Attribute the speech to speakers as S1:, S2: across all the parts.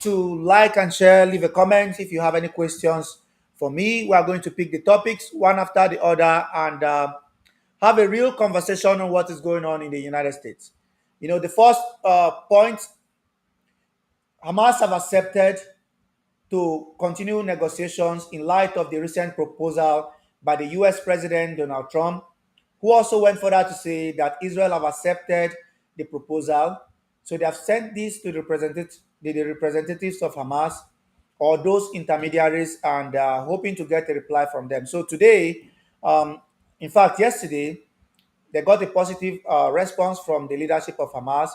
S1: To like and share, leave a comment if you have any questions for me. We are going to pick the topics one after the other and have a real conversation on what is going on in the United States. The first point, Hamas have accepted to continue negotiations in light of the recent proposal by the US President Donald Trump, who also went further to say that Israel have accepted the proposal. So they have sent this to the representatives of Hamas or those intermediaries and hoping to get a reply from them. So today, in fact, yesterday, they got a positive response from the leadership of Hamas,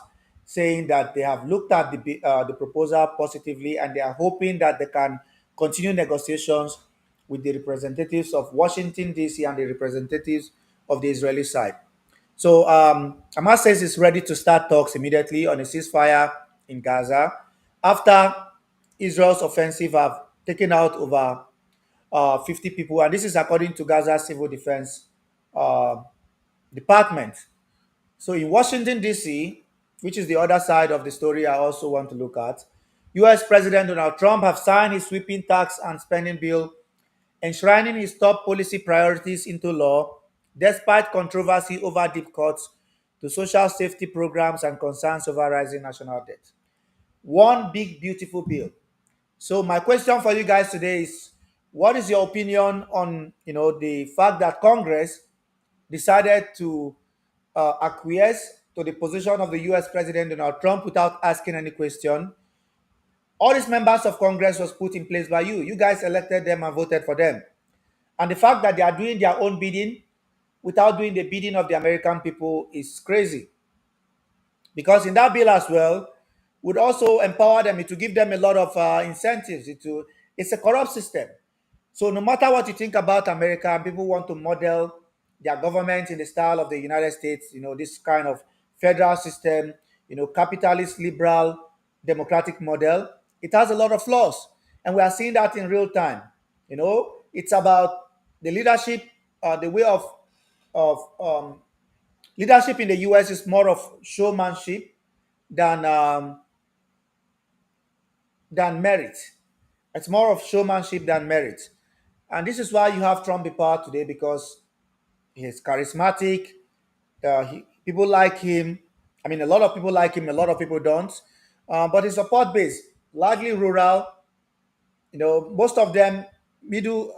S1: saying that they have looked at the proposal positively and they are hoping that they can continue negotiations with the representatives of Washington D.C. and the representatives of the Israeli side. So Hamas says it's ready to start talks immediately on a ceasefire in Gaza after Israel's offensive have taken out over 50 people, and this is according to Gaza Civil Defense uh, Department. So in Washington, D.C., which is the other side of the story I also want to look at, US President Donald Trump have signed his sweeping tax and spending bill, enshrining his top policy priorities into law, despite controversy over deep cuts to social safety programs and concerns over rising national debt. One big, beautiful bill. So my question for you guys today is, what is your opinion on the fact that Congress decided to acquiesce to the position of the US President Donald Trump without asking any question? All these members of Congress was put in place by you. You guys elected them and voted for them. And the fact that they are doing their own bidding without doing the bidding of the American people is crazy. Because in that bill as well, would also empower them, to give them a lot of incentives. It's a corrupt system. So no matter what you think about America, people want to model their government in the style of the United States, this kind of federal system, capitalist, liberal, democratic model. It has a lot of flaws. And we are seeing that in real time. It's about the leadership, the way of leadership in the US is more of showmanship than merit. It's more of showmanship than merit. And this is why you have Trump in power today, because he's charismatic. People like him. I mean, a lot of people like him, a lot of people don't. But his support base, largely rural, most of them middle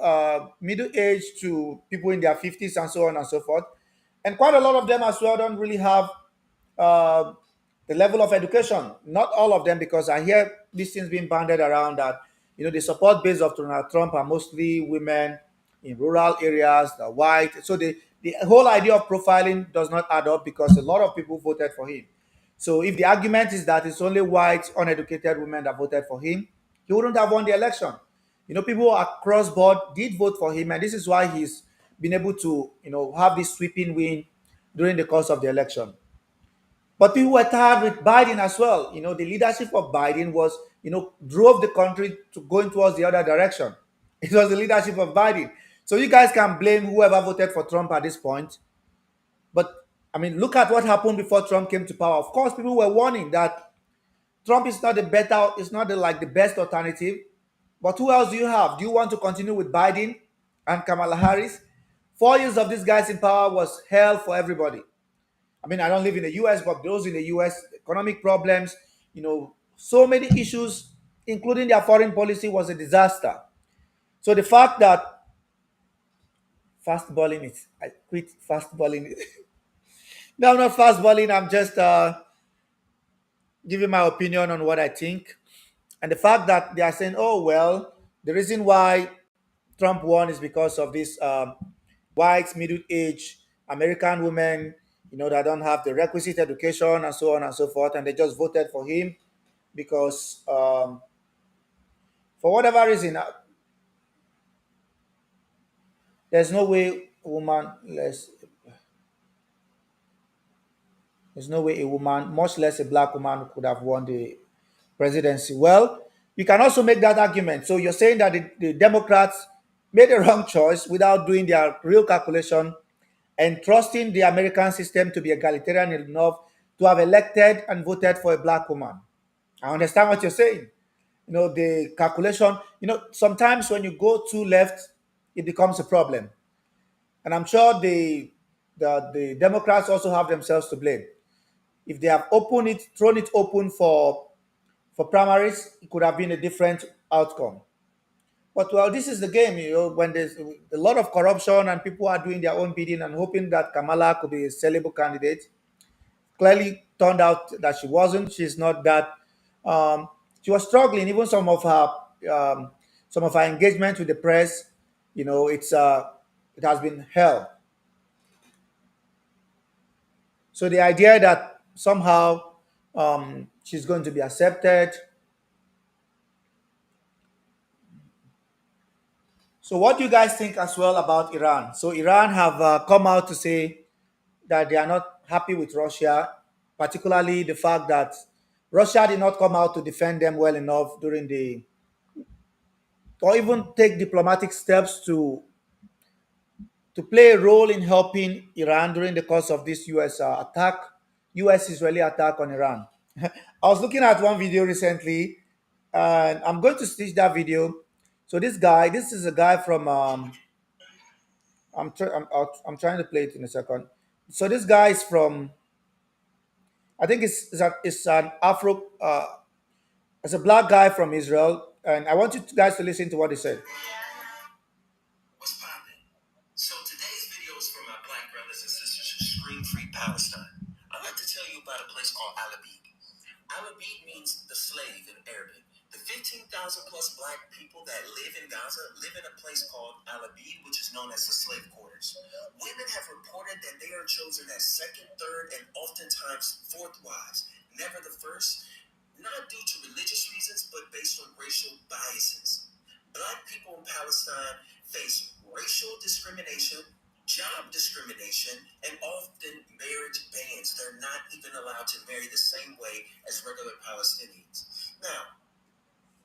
S1: age to people in their 50s and so on and so forth. And quite a lot of them as well don't really have uh, the level of education. Not all of them, because I hear these things being banded around that the support base of Donald Trump are mostly women in rural areas, the white. So the whole idea of profiling does not add up, because a lot of people voted for him. So if the argument is that it's only white, uneducated women that voted for him, he wouldn't have won the election. People across board did vote for him, and this is why he's been able to, have this sweeping win during the course of the election. But people were tired with Biden as well. The leadership of Biden was, drove the country to going towards the other direction. It was the leadership of Biden. So you guys can blame whoever voted for Trump at this point. But I mean, look at what happened before Trump came to power. Of course, people were warning that Trump is not the best alternative. But who else do you have? Do you want to continue with Biden and Kamala Harris? 4 years of these guys in power was hell for everybody. I mean, I don't live in the US, but those in the US, economic problems, so many issues, including their foreign policy, was a disaster. So the fact that fast balling it, I quit fast balling it. No, I'm not fast balling. I'm just giving my opinion on what I think. And the fact that they are saying, oh, well, the reason why Trump won is because of this white, middle age American women, that don't have the requisite education and so on and so forth. And they just voted for him because, for whatever reason, there's no way a woman, less, there's no way a woman, much less a black woman, could have won the presidency. Well, you can also make that argument. So you're saying that the Democrats made a wrong choice without doing their real calculation and trusting the American system to be egalitarian enough to have elected and voted for a black woman. I understand what you're saying. the calculation. Sometimes when you go too left, it becomes a problem. And I'm sure the Democrats also have themselves to blame. If they have thrown it open for primaries, it could have been a different outcome. But well, this is the game, when there's a lot of corruption and people are doing their own bidding and hoping that Kamala could be a sellable candidate. Clearly turned out that she wasn't. She's not that. She was struggling. Even some of her engagement with the press, it has been hell. So the idea that somehow she's going to be accepted. So what do you guys think as well about Iran? So Iran have come out to say that they are not happy with Russia, particularly the fact that Russia did not come out to defend them well enough or even take diplomatic steps to play a role in helping Iran during the course of this U.S. Israeli attack on Iran. I was looking at one video recently, and I'm going to stitch that video. So this is a guy from I'm trying to play it in a second. So this guy is from, I think it's an Afro, it's a black guy from Israel, and I want you guys to listen to what he said. What's poppin'? So today's video is for my black brothers and sisters who scream free Palestine. I'd like to tell you about a place called Alabid. Alabid means the slave in Arabic. The 15,000 plus black people that live in Gaza live in a place called Alabid, which is known as the slave quarters. Women have reported that they are chosen as second, third, and oftentimes fourth wives, never the first, not due to religious reasons, but based on racial biases. Black people in Palestine face racial discrimination, job discrimination, and often marriage bans. They're not even allowed to marry the same way as regular Palestinians. Now,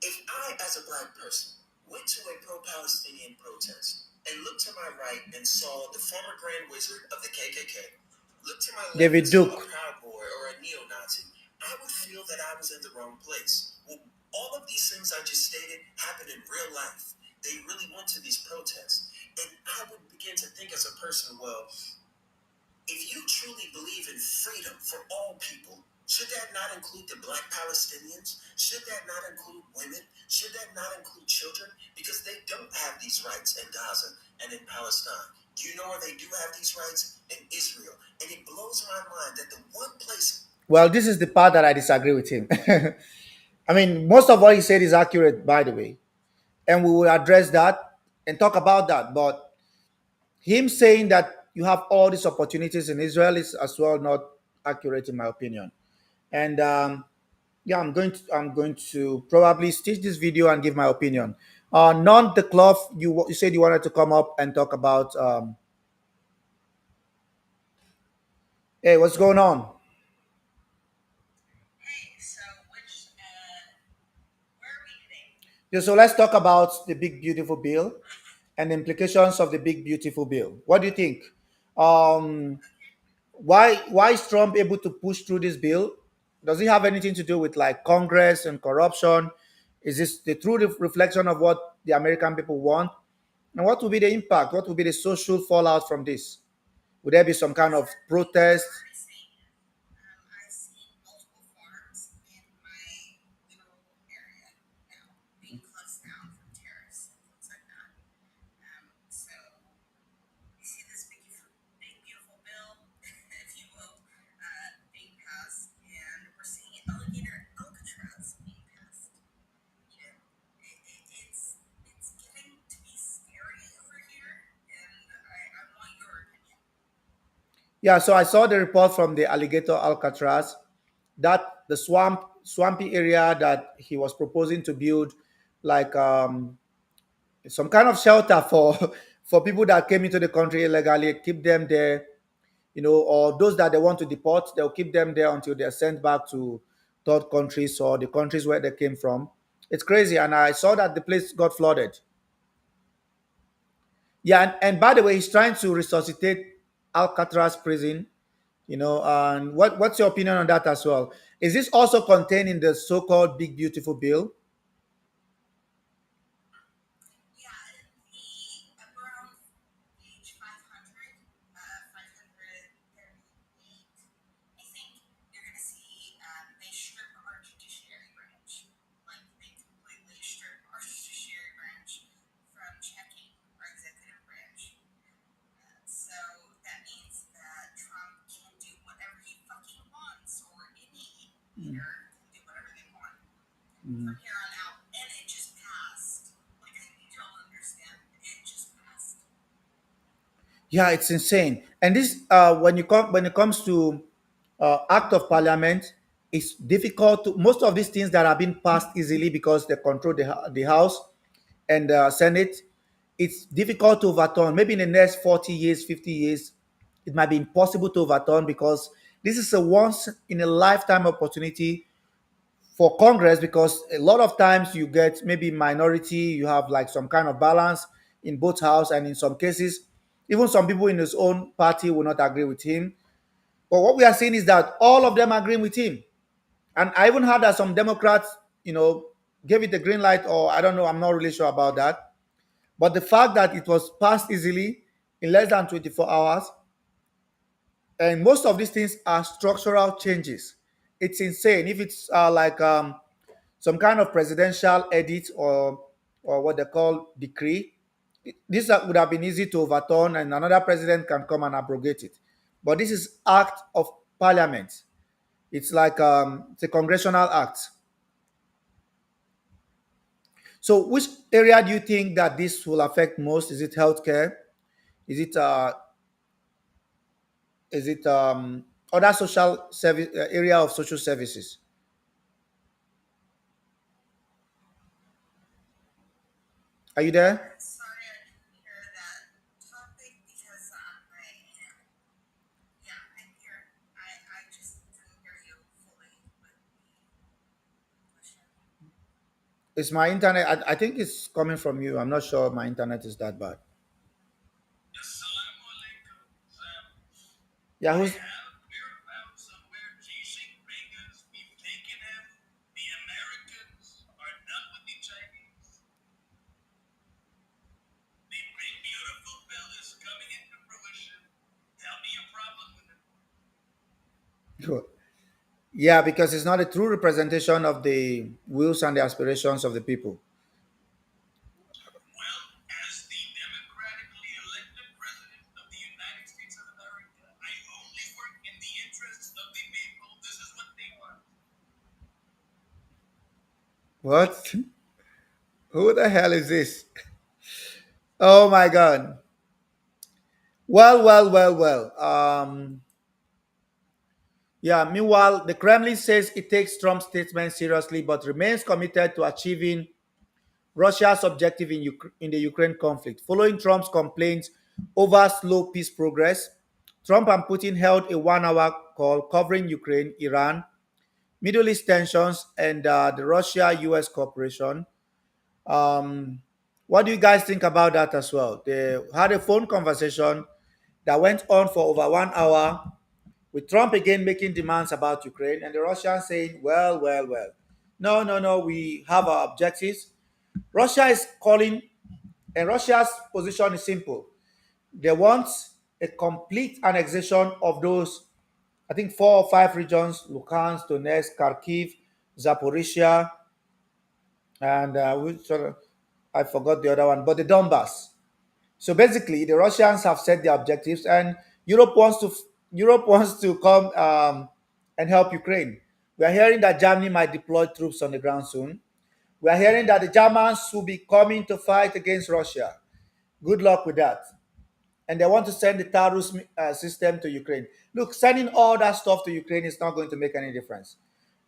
S1: if I, as a black person, went to a pro-Palestinian protest and looked to my right and saw the former Grand Wizard of the KKK, looked to my left David and saw Duke, a Proud Boy or a neo-Nazi, I would feel that I was in the wrong place. Well, all of these things I just stated happened in real life. They really went to these protests. And I would begin to think as a person, well, if you truly believe in freedom for all people, should that not include the black Palestinians? Should that not include women? Should that not include children? Because they don't have these rights in Gaza and in Palestine. Do you know where they do have these rights? In Israel. And it blows my mind that the one place. Well, this is the part that I disagree with him. I mean, most of what he said is accurate, by the way. And we will address that and talk about that. But him saying that you have all these opportunities in Israel is as well not accurate in my opinion. And yeah, I'm going to probably stitch this video and give my opinion. Non the cloth. You said you wanted to come up and talk about. Hey, what's going on? Yeah, so let's talk about the big beautiful bill and the implications of the big beautiful bill. What do you think? Um, why is Trump able to push through this bill? Does it have anything to do with like Congress and corruption? Is this the true reflection of what the American people want? And what will be the impact? What will be the social fallout from this? Would there be some kind of protest? Yeah, so I saw the report from the alligator Alcatraz that the swampy area that he was proposing to build, like some kind of shelter for for people that came into the country illegally, keep them there, or those that they want to deport, they'll keep them there until they're sent back to third countries or the countries where they came from. It's crazy, and I saw that the place got flooded. Yeah, and by the way, he's trying to resuscitate Alcatraz prison. And what's your opinion on that as well? Is this also contained in the so-called Big Beautiful Bill? Yeah, it's insane. And this, when it comes to act of parliament, it's difficult to most of these things that have been passed easily because they control the House and Senate. It's difficult to overturn. Maybe in the next 40 years, 50 years, it might be impossible to overturn because this is a once in a lifetime opportunity for Congress, because a lot of times you get maybe minority, you have like some kind of balance in both house, and in some cases, even some people in his own party will not agree with him. But what we are seeing is that all of them agreeing with him, and I even heard that some Democrats, gave it the green light, or I don't know, I'm not really sure about that. But the fact that it was passed easily in less than 24 hours, and most of these things are structural changes. It's insane. If it's like some kind of presidential edit, or what they call decree, this would have been easy to overturn, and another president can come and abrogate it. But this is act of parliament. It's like it's a congressional act. So, which area do you think that this will affect most? Is it healthcare? Is it other social service area of social services? Are you there? It's my internet. I think it's coming from you. I'm not sure my internet is that bad. Yeah, who's yeah, because it's not a true representation of the wills and the aspirations of the people. What? Who the hell is this? Oh my god. Well, well, well, well. Yeah, meanwhile, the Kremlin says it takes Trump's statement seriously but remains committed to achieving Russia's objective in the Ukraine conflict. Following Trump's complaints over slow peace progress, Trump and Putin held a 1 hour call covering Ukraine, Iran, Middle East tensions, and the Russia US cooperation. Um, what do you guys think about that as well? They had a phone conversation that went on for over 1 hour, with Trump again making demands about Ukraine, and the Russians saying, well, well, well, no, no, no, we have our objectives. Russia is calling, and Russia's position is simple. They want a complete annexation of those, I think, 4 or 5 regions: Luhansk, Donetsk, Kharkiv, Zaporizhia, and I forgot the other one, but the Donbass. So basically, the Russians have set their objectives, and Europe wants to come and help Ukraine. We are hearing that Germany might deploy troops on the ground soon. We are hearing that the Germans will be coming to fight against Russia. Good luck with that. And they want to send the Taurus system to Ukraine. Look, sending all that stuff to Ukraine is not going to make any difference.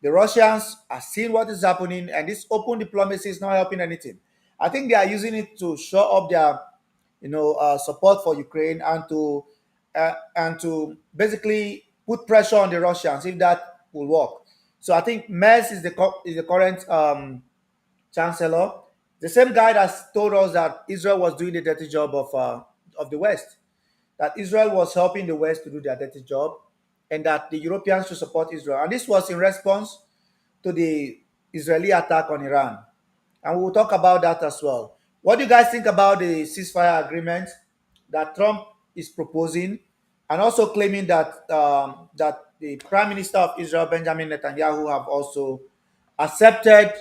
S1: The Russians are seeing what is happening, and this open diplomacy is not helping anything. I think they are using it to show up their, support for Ukraine, and to basically put pressure on the Russians if that will work. So I think Merz is the current chancellor, the same guy that told us that Israel was doing the dirty job of the West, that Israel was helping the West to do their dirty job, and that the Europeans should support Israel. And this was in response to the Israeli attack on Iran. And we will talk about that as well. What do you guys think about the ceasefire agreement that Trump is proposing, and also claiming that the Prime Minister of Israel, Benjamin Netanyahu, have also accepted?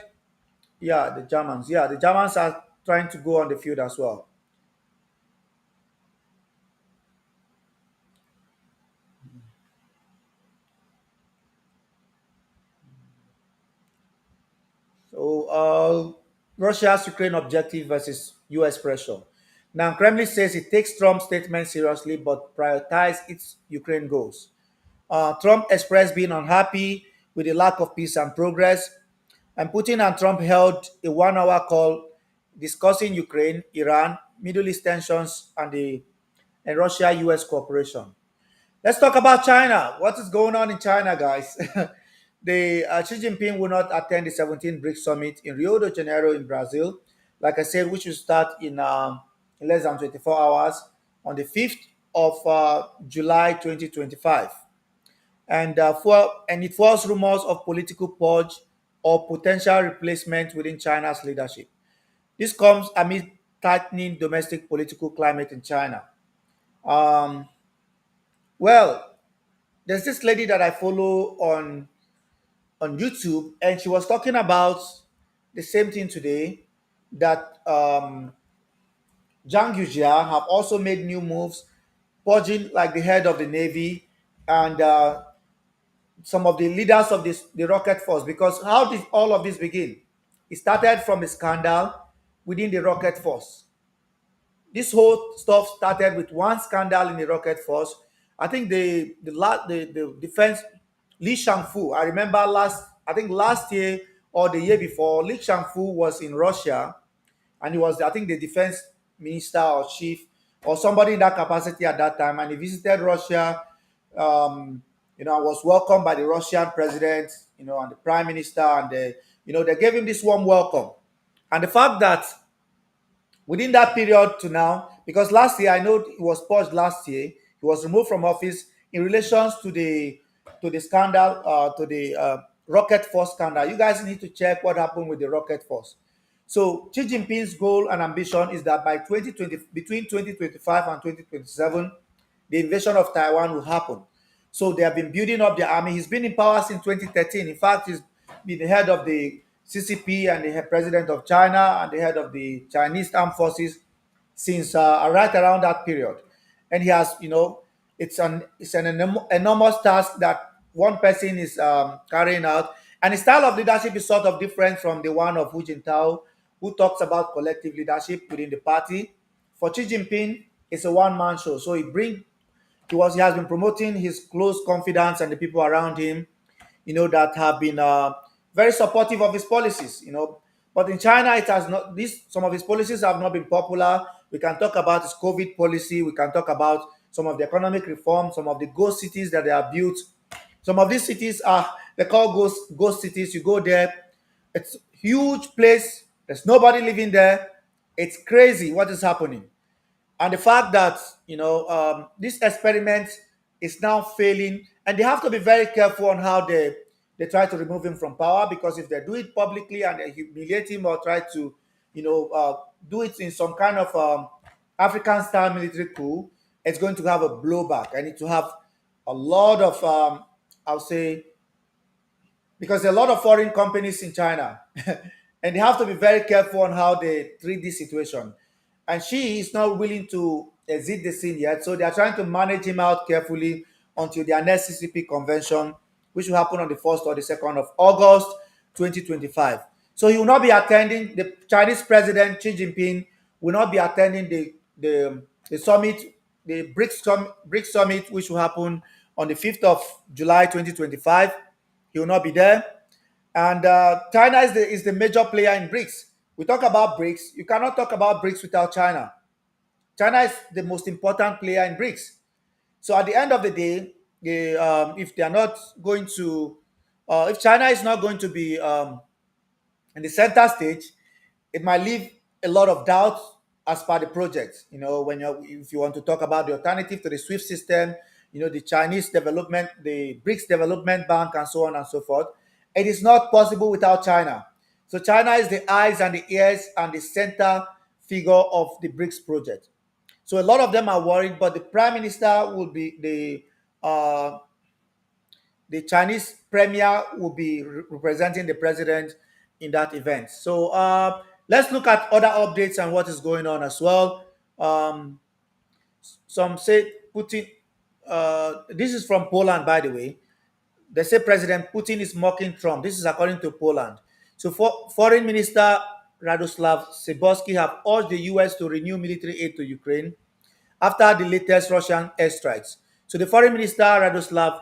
S1: Yeah, the Germans. Yeah, the Germans are trying to go on the field as well. So, Russia's Ukraine objective versus U.S. pressure. Now, Kremlin says it takes Trump's statement seriously but prioritizes its Ukraine goals. Trump expressed being unhappy with the lack of peace and progress, and Putin and Trump held a 1 hour call discussing Ukraine, Iran, Middle East tensions, and Russia US cooperation. Let's talk about China. What is going on in China, guys? The Xi Jinping will not attend the 17th BRICS summit in Rio de Janeiro in Brazil. Like I said, which will start in less than 24 hours on the 5th of July 2025. And it was rumors of political purge or potential replacement within China's leadership. This comes amid tightening domestic political climate in China. Um, well, there's this lady that I follow on YouTube, and she was talking about the same thing today that Zhang Yujia have also made new moves, purging like the head of the navy and some of the leaders of the rocket force. Because how did all of this begin? It started from a scandal within the rocket force. This whole stuff started with one scandal in the rocket force. I think the defense Li Shangfu. I remember last year or the year before, Li Shangfu was in Russia, and he was, I think, the defense minister or chief or somebody in that capacity at that time, and he visited Russia. Was welcomed by the Russian president, and the prime minister, and they gave him this warm welcome. And the fact that within that period to now, because last year I know he was purged last year, he was removed from office in relations to the scandal, to the rocket force scandal. You guys need to check what happened with the rocket force. So Xi Jinping's goal and ambition is that by 2020, between 2025 and 2027, the invasion of Taiwan will happen. So they have been building up their army. He's been in power since 2013. In fact, he's been the head of the CCP and the president of China and the head of the Chinese armed forces since right around that period. And he has, it's an enormous task that one person is carrying out. And his style of leadership is sort of different from the one of Hu Jintao, who talks about collective leadership within the party. For Xi Jinping, it's a one-man show. So he has been promoting his close confidants and the people around him, that have been very supportive of his policies, But in China, it has not. Some of his policies have not been popular. We can talk about his COVID policy. We can talk about some of the economic reforms, some of the ghost cities that they have built. Some of these cities are they call ghost cities. You go there, it's huge place. There's nobody living there. It's crazy what is happening. And the fact that this experiment is now failing, and they have to be very careful on how they try to remove him from power, because if they do it publicly and they humiliate him or try to do it in some kind of African style military coup, it's going to have a blowback. I need to have a lot of I'll say, because there are a lot of foreign companies in China, and they have to be very careful on how they treat this situation. And she is not willing to exit the scene yet, so they are trying to manage him out carefully until their next CCP convention, which will happen on the 1st or the 2nd of August 2025. So he will not be attending. The Chinese president Xi Jinping will not be attending the summit, the BRICS summit, which will happen on the 5th of July 2025. He will not be there. And China is the major player in BRICS. We talk about BRICS. You cannot talk about BRICS without China. China is the most important player in BRICS. So at the end of the day, if they are not going to, if China is not going to be in the center stage, it might leave a lot of doubt as per the project. If you want to talk about the alternative to the SWIFT system, the Chinese development, the BRICS Development Bank, and so on and so forth, it is not possible without China. So China is the eyes and the ears and the center figure of the BRICS project. So a lot of them are worried, but the prime minister will be the Chinese premier will be representing the president in that event. So let's look at other updates and what is going on as well. Some say Putin. This is from Poland, by the way. They say President Putin is mocking Trump. This is according to Poland. So, Foreign Minister Radoslav Sikorski have urged the US to renew military aid to Ukraine after the latest Russian airstrikes. So the foreign minister Radoslav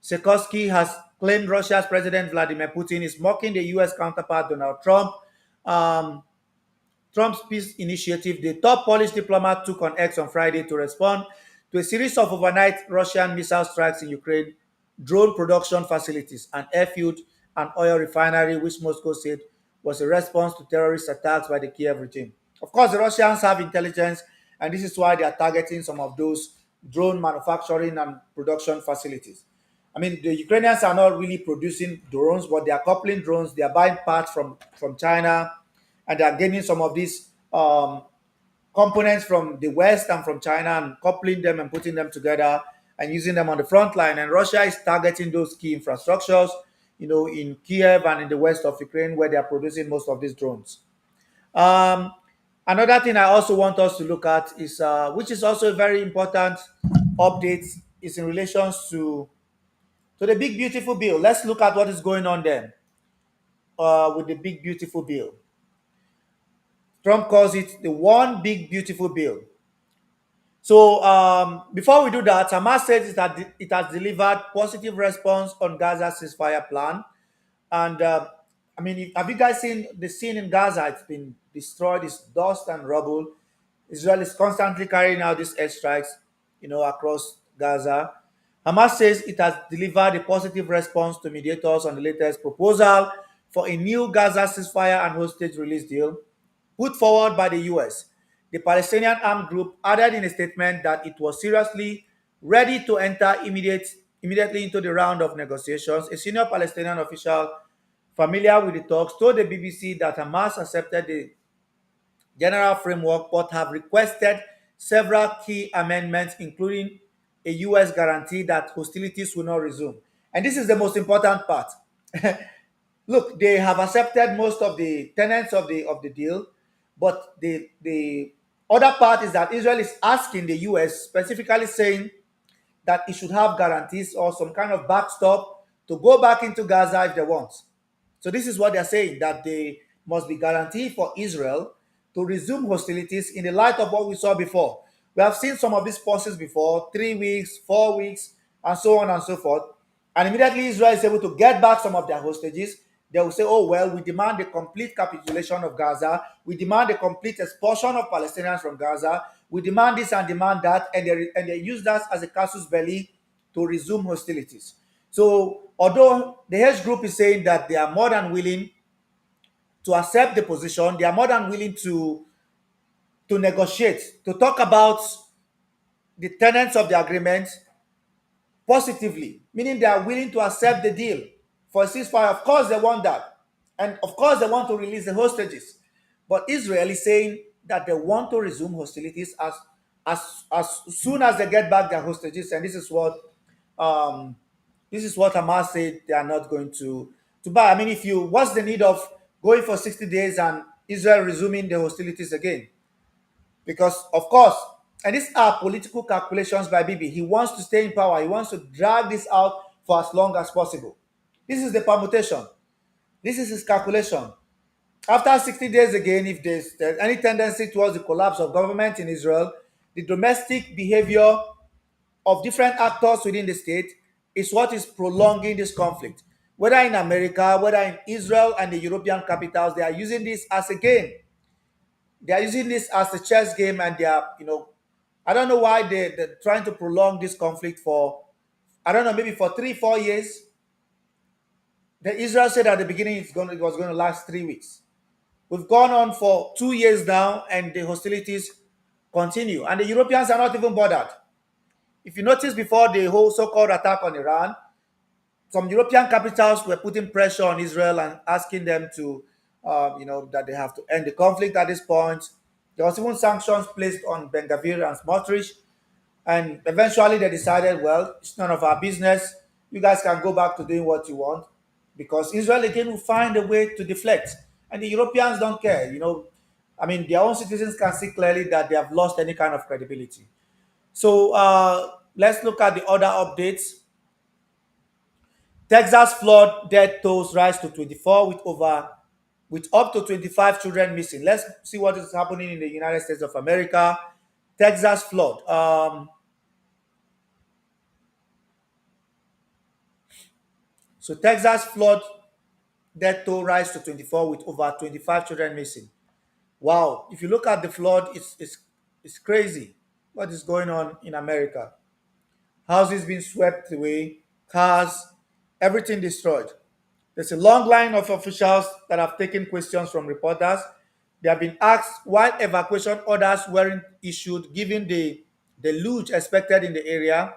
S1: Sikorski has claimed Russia's President Vladimir Putin is mocking the US counterpart Donald Trump. Um, Trump's peace initiative, the top Polish diplomat took on X on Friday to respond to a series of overnight Russian missile strikes in Ukraine, drone production facilities, an airfield, and oil refinery, which Moscow said was a response to terrorist attacks by the Kiev regime. Of course, the Russians have intelligence, and this is why they are targeting some of those drone manufacturing and production facilities. I mean, the Ukrainians are not really producing drones, but they are coupling drones. They are buying parts from China, and they are getting some of these components from the West and from China and coupling them and putting them together and using them on the front line. And Russia is targeting those key infrastructures, in Kiev and in the west of Ukraine, where they are producing most of these drones. Um, Another thing I also want us to look at is, which is also a very important update, is in relation to the big beautiful bill. Let's look at what is going on then with the big beautiful bill. Trump calls it the one big beautiful bill. So before we do that, Hamas says that it has delivered positive response on Gaza's ceasefire plan. And I mean, have you guys seen the scene in Gaza? It's been destroyed, it's dust and rubble. Israel is constantly carrying out these airstrikes, across Gaza. Hamas says it has delivered a positive response to mediators on the latest proposal for a new Gaza ceasefire and hostage release deal put forward by the US. The Palestinian armed group added in a statement that it was seriously ready to enter immediately into the round of negotiations. A senior Palestinian official familiar with the talks told the BBC that Hamas accepted the general framework but have requested several key amendments, including a US guarantee that hostilities will not resume. And this is the most important part. Look, they have accepted most of the tenets of the deal, but the other part is that Israel is asking the US, specifically saying that it should have guarantees or some kind of backstop to go back into Gaza if they want. So this is what they're saying, that they must be guaranteed for Israel to resume hostilities in the light of what we saw before. We have seen some of these pauses before, 3 weeks, 4 weeks, and so on and so forth. And immediately Israel is able to get back some of their hostages. They will say, oh, well, we demand the complete capitulation of Gaza. We demand the complete expulsion of Palestinians from Gaza. We demand this and demand that. And they use that as a casus belli to resume hostilities. So although the H group is saying that they are more than willing to accept the position, they are more than willing to negotiate, to talk about the tenets of the agreement positively, meaning they are willing to accept the deal for a ceasefire. Of course, they want that. And of course, they want to release the hostages. But Israel is saying that they want to resume hostilities as soon as they get back their hostages. And um, this is what Hamas said they are not going to buy. I mean, what's the need of going for 60 days and Israel resuming the hostilities again? Because, of course, and these are political calculations by Bibi. He wants to stay in power. He wants to drag this out for as long as possible. This is the permutation. This is his calculation. After 60 days again, if there's any tendency towards the collapse of government in Israel, the domestic behavior of different actors within the state is what is prolonging this conflict. Whether in America, whether in Israel and the European capitals, they are using this as a game. They are using this as a chess game, and they are, I don't know why they're trying to prolong this conflict for, I don't know, maybe for 3, 4 years. The Israel said at the beginning it was going to last 3 weeks. We've gone on for 2 years now, and the hostilities continue. And the Europeans are not even bothered. If you notice, before the whole so-called attack on Iran, some European capitals were putting pressure on Israel and asking them to, that they have to end the conflict at this point. There was even sanctions placed on Ben Gvir and Smotrich, and eventually they decided, well, it's none of our business. You guys can go back to doing what you want, because Israel again will find a way to deflect, and the Europeans don't care. I mean, their own citizens can see clearly that they have lost any kind of credibility. So let's look at the other updates. Texas flood death tolls rise to 24 with over with up to 25 children missing. Let's see what is happening in the United States of America. Texas flood. So Texas flood death toll rise to 24 with over 25 children missing. Wow. If you look at the flood, it's crazy what is going on in America. Houses being swept away, cars, everything destroyed. There's a long line of officials that have taken questions from reporters. They have been asked why evacuation orders weren't issued given the luge expected in the area.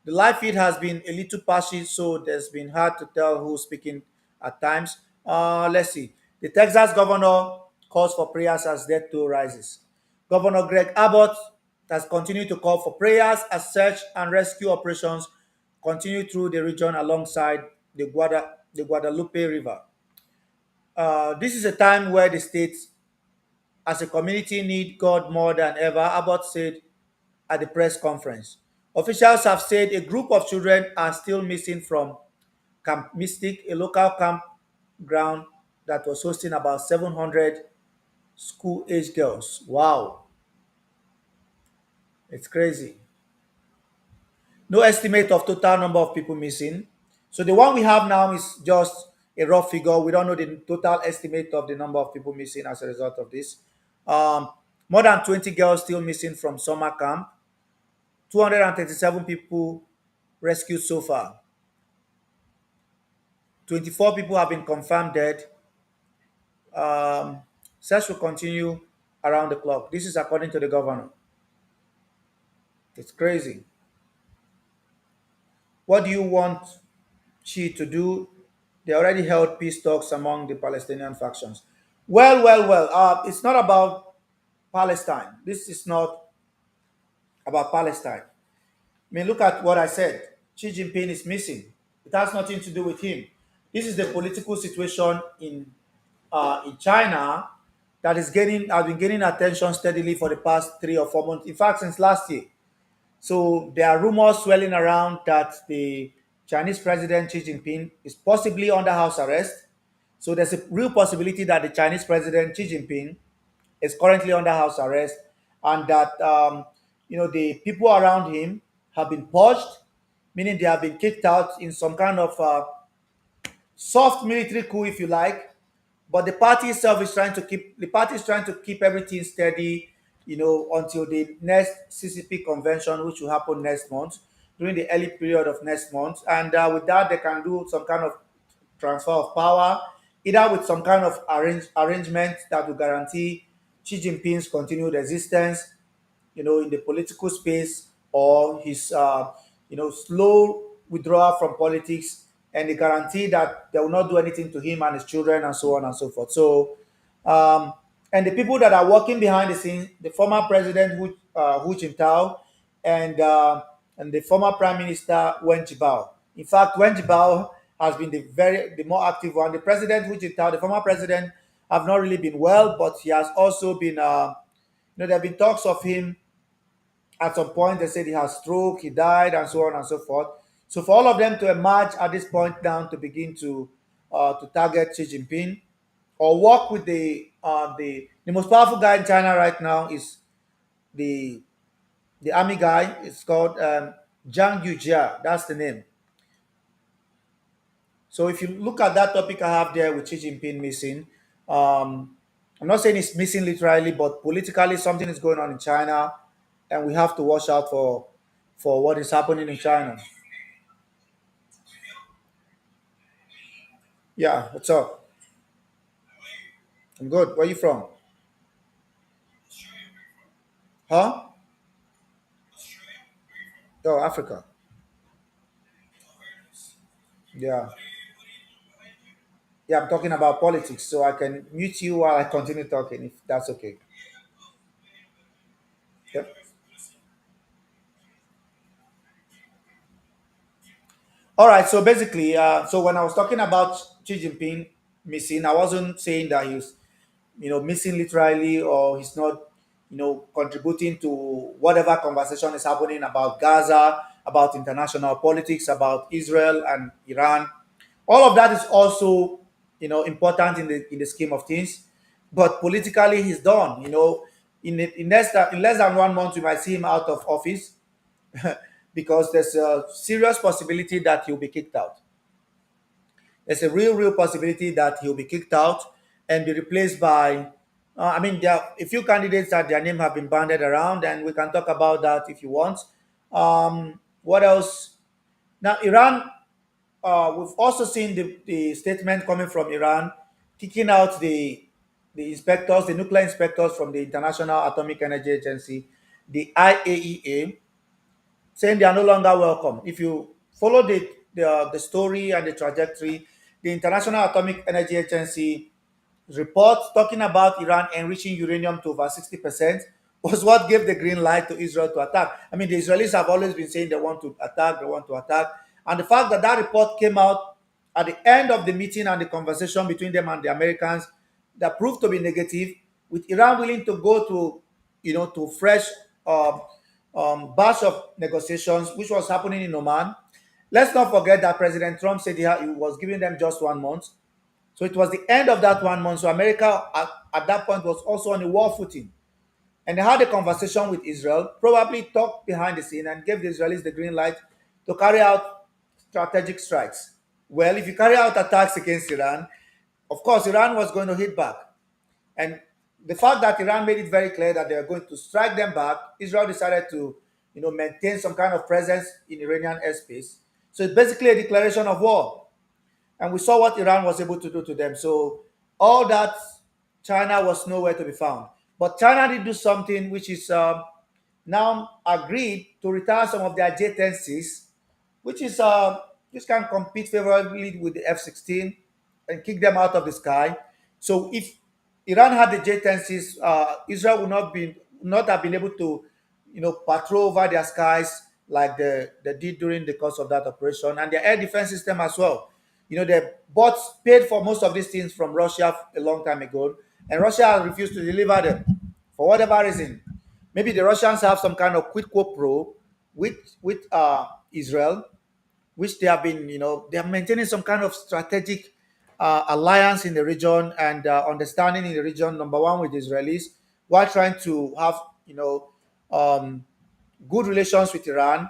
S1: The live feed has been a little patchy, so there's been hard to tell who's speaking at times. Let's see. The Texas governor calls for prayers as death toll rises. Governor Greg Abbott has continued to call for prayers as search and rescue operations continue through the region alongside the Guadalupe River. This is a time where the states, as a community, need God more than ever, Abbott said at the press conference. Officials have said a group of children are still missing from Camp Mystic, a local campground that was hosting about 700 school age girls. Wow, it's crazy. No estimate of total number of people missing. So the one we have now is just a rough figure. We don't know the total estimate of the number of people missing as a result of this. Um, More than 20 girls still missing from summer camp. 237 people rescued so far. 24 people have been confirmed dead. Um, Search will continue around the clock. This is according to the governor. It's crazy. What do you want Xi to do? They already held peace talks among the Palestinian factions. Well. It's not about Palestine. This is not about Palestine. I mean, look at what I said. Xi Jinping is missing. It has nothing to do with him. This is the political situation in China that is getting has been gaining attention steadily for the past 3 or 4 months. In fact, since last year. So there are rumors swirling around that the Chinese President Xi Jinping is possibly under house arrest. So there's a real possibility that the Chinese President Xi Jinping is currently under house arrest, and that the people around him have been purged, meaning they have been kicked out in some kind of soft military coup, if you like. But the party itself is trying to keep everything steady, until the next CCP convention, which will happen next month, during the early period of next month. And with that, they can do some kind of transfer of power, either with some kind of arrangement that will guarantee Xi Jinping's continued existence, in the political space, or his, slow withdrawal from politics, and the guarantee that they will not do anything to him and his children, and so on and so forth. So, and the people that are working behind the scenes, the former president Hu Jintao, and the former prime minister Wen Jiabao. In fact, Wen Jiabao has been the more active one. The president Hu Jintao, the former president, have not really been well, but he has also been. There have been talks of him. At some point, they said he has stroke, he died, and so on and so forth. So for all of them to emerge at this point down to begin to target Xi Jinping or work with the most powerful guy in China right now is the the army guy. It's called Zhang Yujia. That's the name. So if you look at that topic I have there with Xi Jinping missing, um, I'm not saying it's missing literally, but politically something is going on in China, and we have to watch out for what is happening in China. Yeah, what's up? I'm good. Where you from? Huh? Oh, Africa. Yeah. Yeah, I'm talking about politics, so I can mute you while I continue talking, if that's okay. Yep. All right. So basically, so when I was talking about Xi Jinping missing, I wasn't saying that he's, missing literally, or he's not, contributing to whatever conversation is happening about Gaza, about international politics, about Israel and Iran. All of that is also important in the scheme of things. But politically, he's done. In less than 1 month, we might see him out of office because there's a serious possibility that he'll be kicked out. There's a real possibility that he'll be kicked out and be replaced by. I mean, there are a few candidates that their name have been banded around, and we can talk about that if you want. What else? Now, Iran, we've also seen the statement coming from Iran, kicking out the inspectors, the nuclear inspectors from the International Atomic Energy Agency, the IAEA, saying they are no longer welcome. If you follow the story and the trajectory, the International Atomic Energy Agency report talking about Iran enriching uranium to over 60% was what gave the green light to Israel to attack. I mean, the Israelis have always been saying they want to attack. And the fact that that report came out at the end of the meeting and the conversation between them and the Americans that proved to be negative, with Iran willing to go to fresh batch of negotiations, which was happening in Oman. Let's not forget that President Trump said he was giving them just 1 month. So it was the end of that 1 month. So America at that point was also on a war footing. And they had a conversation with Israel, probably talked behind the scene and gave the Israelis the green light to carry out strategic strikes. Well, if you carry out attacks against Iran, of course, Iran was going to hit back. And the fact that Iran made it very clear that they are going to strike them back, Israel decided to, maintain some kind of presence in Iranian airspace. So it's basically a declaration of war. And we saw what Iran was able to do to them. So all that, China was nowhere to be found. But China did do something which is now agreed to retire some of their J-10Cs, which can compete favorably with the F-16 and kick them out of the sky. So if Iran had the J-10Cs, Israel would not have been able to, patrol over their skies like they did during the course of that operation, and their air defense system as well. They bought paid for most of these things from Russia a long time ago, and Russia refused to deliver them for whatever reason. Maybe the Russians have some kind of quid pro quo with Israel, which they have been, they are maintaining some kind of strategic alliance in the region and understanding in the region. Number one with the Israelis, while trying to have, um, good relations with Iran.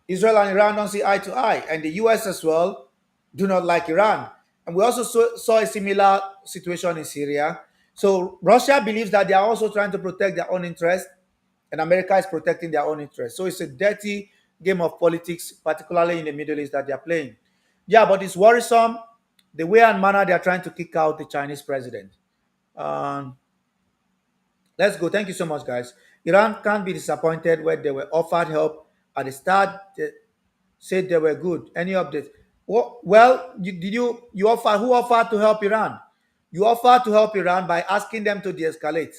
S1: Israel and Iran don't see eye to eye, and the US as well do not like Iran. And we also saw a similar situation in Syria. So Russia believes that they are also trying to protect their own interest, and America is protecting their own interest. So it's a dirty game of politics, particularly in the Middle East, that they are playing. Yeah, but it's worrisome the way and manner they are trying to kick out the Chinese president. Um, let's go. Thank you so much, guys. Iran can't be disappointed when they were offered help at the start. They said they were good. Any updates? Well, you offer who offered to help Iran? You offered to help Iran by asking them to de-escalate,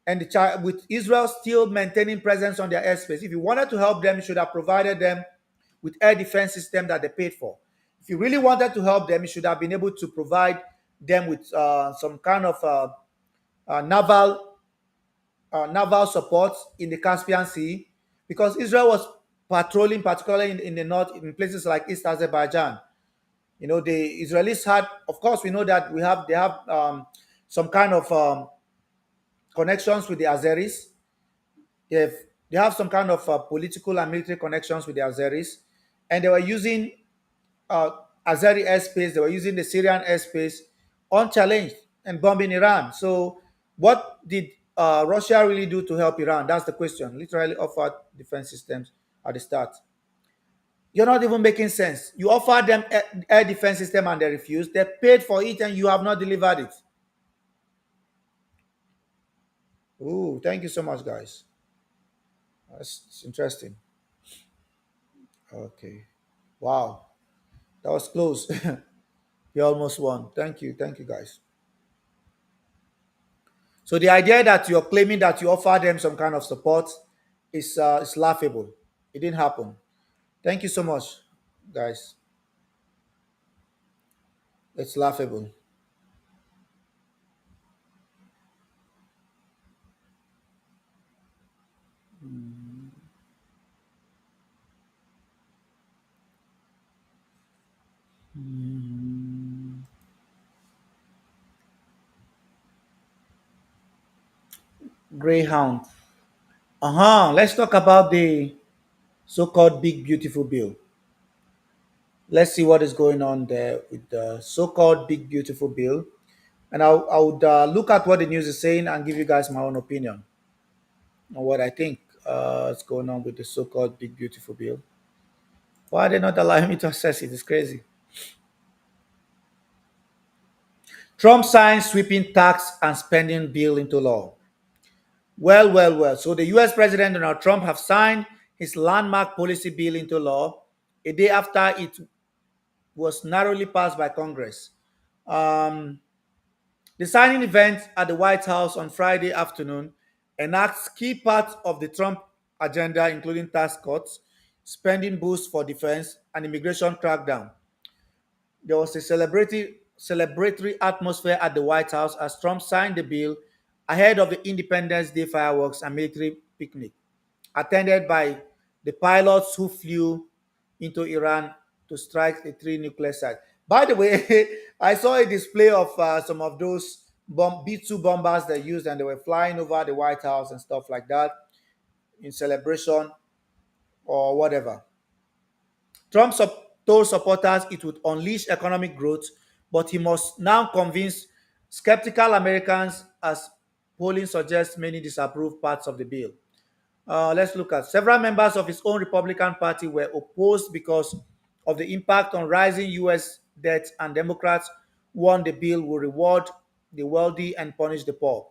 S1: and with Israel still maintaining presence on their airspace. If you wanted to help them, you should have provided them with air defense system that they paid for. If you really wanted to help them, you should have been able to provide them with some kind of naval naval support in the Caspian Sea, because Israel was patrolling, particularly in the north, in places like East Azerbaijan. The Israelis had, of course, we know that they have some kind of connections with the Azeris. They have, they have some kind of political and military connections with the Azeris, and they were using uh, Azeri airspace. They were using the Syrian airspace unchallenged and bombing Iran. So, what did Russia really do to help Iran? That's the question. Literally offered defense systems at the start. You're not even making sense. You offered them air defense system and they refused. They paid for it and you have not delivered it. Ooh, thank you so much, guys. That's interesting. Okay. Wow. That was close. You almost won. Thank you. Thank you, guys. So the idea that you're claiming that you offer them some kind of support is laughable. It didn't happen. Thank you so much, guys. It's laughable. Greyhound. Let's talk about the so-called big beautiful bill. Let's see what is going on there with the so-called big beautiful bill, and I would look at what the news is saying and give you guys my own opinion on what I think is going on with the so-called big beautiful bill. Why are they not allowing me to access it? It's crazy. Trump signs sweeping tax and spending bill into law. Well. So the US President Donald Trump have signed his landmark policy bill into law a day after it was narrowly passed by Congress. Um, the signing event at the White House on Friday afternoon enacts key parts of the Trump agenda, including tax cuts, spending boost for defense, and immigration crackdown. There was a celebratory atmosphere at the White House as Trump signed the bill ahead of the Independence Day fireworks and military picnic, attended by the pilots who flew into Iran to strike the three nuclear sites. By the way, I saw a display of some of those B 2 bombers they used, and they were flying over the White House and stuff like that in celebration or whatever. Trump told supporters it would unleash economic growth, but he must now convince skeptical Americans, as polling suggests many disapprove parts of the bill. Let's look at several members of his own Republican Party were opposed because of the impact on rising U.S. debt, and Democrats warned the bill will reward the wealthy and punish the poor.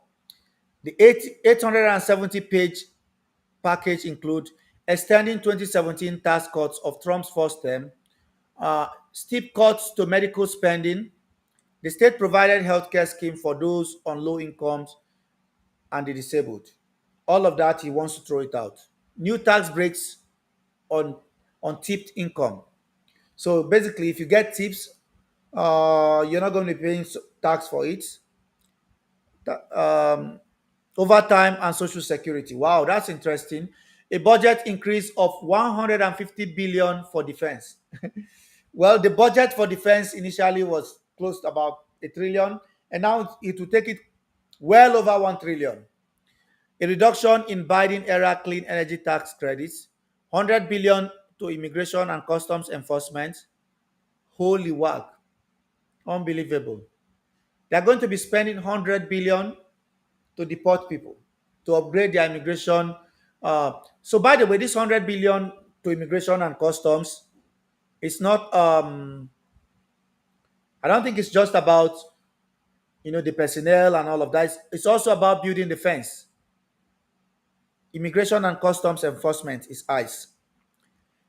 S1: The 870-page package include extending 2017 tax cuts of Trump's first term, steep cuts to medical spending, the state provided healthcare scheme for those on low incomes and the disabled. All of that, he wants to throw it out. New tax breaks on tipped income. So basically, if you get tips, you're not going to be paying tax for it. Um, Overtime and social security. Wow, that's interesting. A budget increase of 150 billion for defense. Well, the budget for defense initially was close to about a trillion, and now it will take it well over 1 trillion. A reduction in Biden era clean energy tax credits, 100 billion to immigration and customs enforcement. Holy whack. Unbelievable. They're going to be spending 100 billion to deport people, to upgrade their immigration. So, by the way, this 100 billion to immigration and customs, it's not, I don't think it's just about, the personnel and all of that. It's also about building the fence. Immigration and customs enforcement is ICE.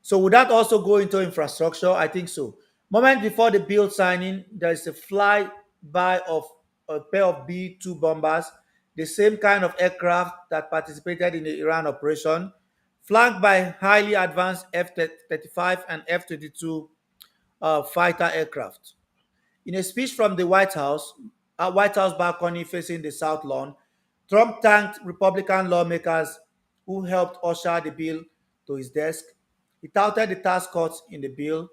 S1: So would that also go into infrastructure? I think so. Moment before the bill signing, there is a flyby of a pair of B-2 bombers, the same kind of aircraft that participated in the Iran operation, flanked by highly advanced F-35 and F-22 fighter aircraft. In a speech from the White House balcony facing the South Lawn, Trump thanked Republican lawmakers who helped usher the bill to his desk. He touted the tax cuts in the bill,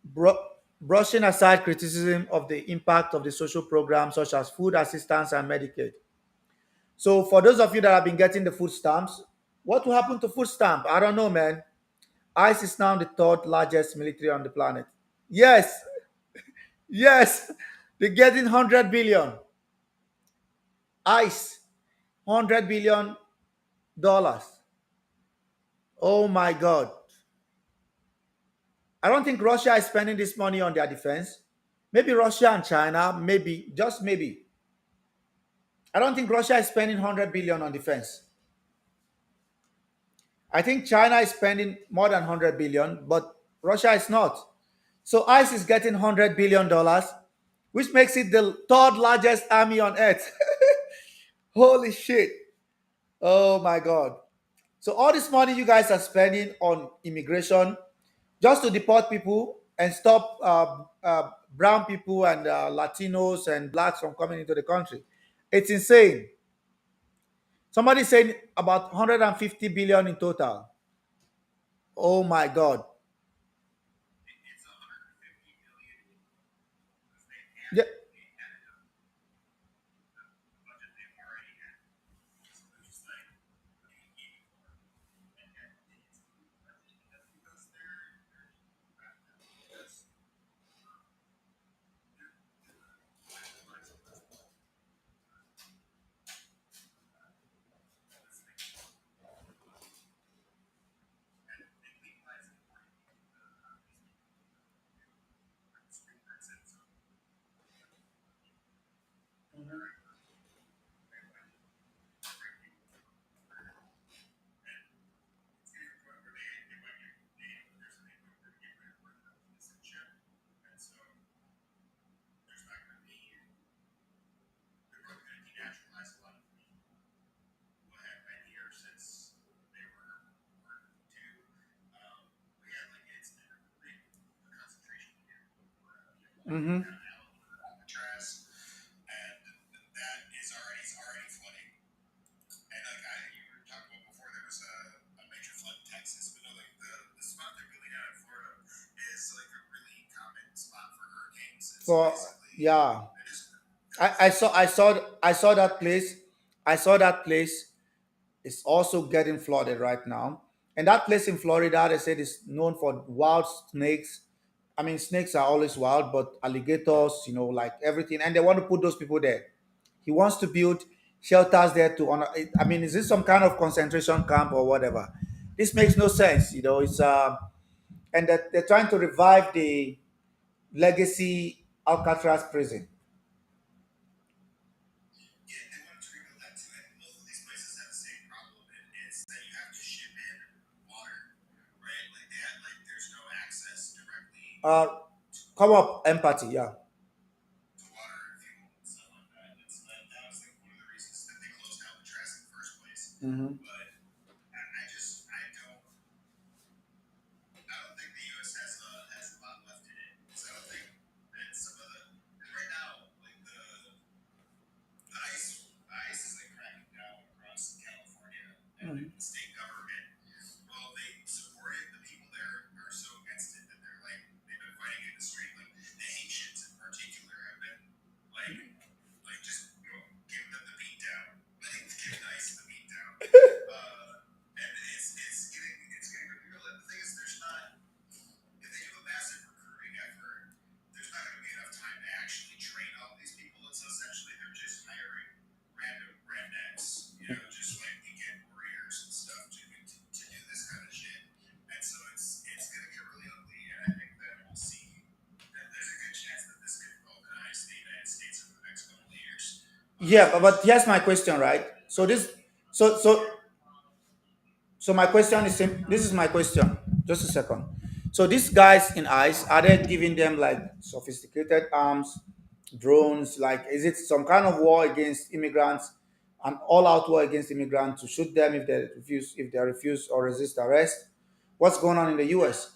S1: bro- brushing aside criticism of the impact of the social programs such as food assistance and Medicaid. So, for those of you that have been getting the food stamps, what will happen to food stamp? I don't know, man. ICE is now the third largest military on the planet. Yes, yes, they're getting 100 billion. ICE, $100 billion. Oh my God. I don't think Russia is spending this money on their defense. Maybe Russia and China, maybe, just maybe. I don't think Russia is spending 100 billion on defense. I think China is spending more than 100 billion, but Russia is not. So ICE is getting $100 billion, which makes it the third largest army on earth. Holy shit. Oh my God. So all this money you guys are spending on immigration just to deport people and stop brown people and Latinos and blacks from coming into the country. It's insane. Somebody saying about 150 billion in total. Oh my God. Yeah. Mm-hmm. For yeah, I saw that place. I saw that place is also getting flooded right now. And that place in Florida, they said, is known for wild snakes. I mean, snakes are always wild, but alligators, like everything. And they want to put those people there. He wants to build shelters there to honor. I mean, is this some kind of concentration camp or whatever? This makes no sense. It's and that they're trying to revive the legacy Alcatraz prison. Uh, come up, empathy. Yeah. Hmm. Yeah, but here's my question, right? So my question is this is my question. Just a second. So these guys in ICE, are they giving them like sophisticated arms, drones? Like, is it some kind of war against immigrants, an all-out war against immigrants to shoot them if they refuse or resist arrest? What's going on in the US?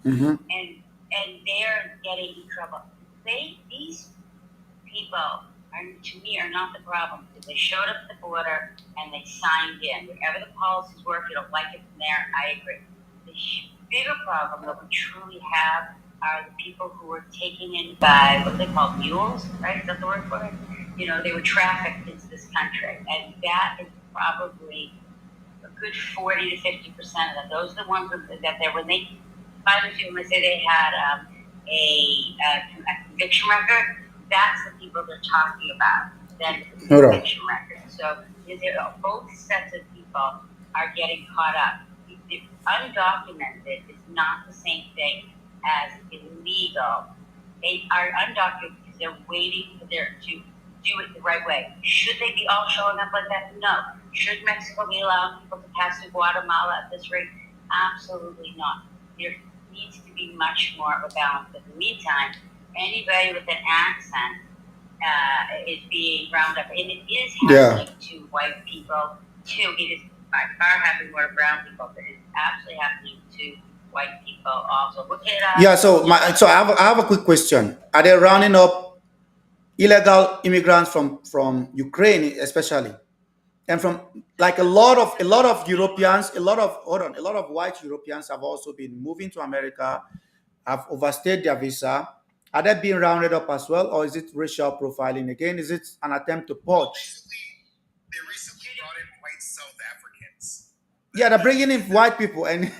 S1: Mm-hmm. Hold on. Yeah.
S2: white people also. Bukera,
S1: Yeah, so I have a quick question. Are they rounding up illegal immigrants from Ukraine, especially, and from like a lot of Europeans, a lot of white Europeans have also been moving to America, have overstayed their visa. Are they being rounded up as well, or is it racial profiling again? Is it an attempt to poach?
S2: they recently brought in white South Africans.
S1: Yeah, they're bringing in white people, and
S2: As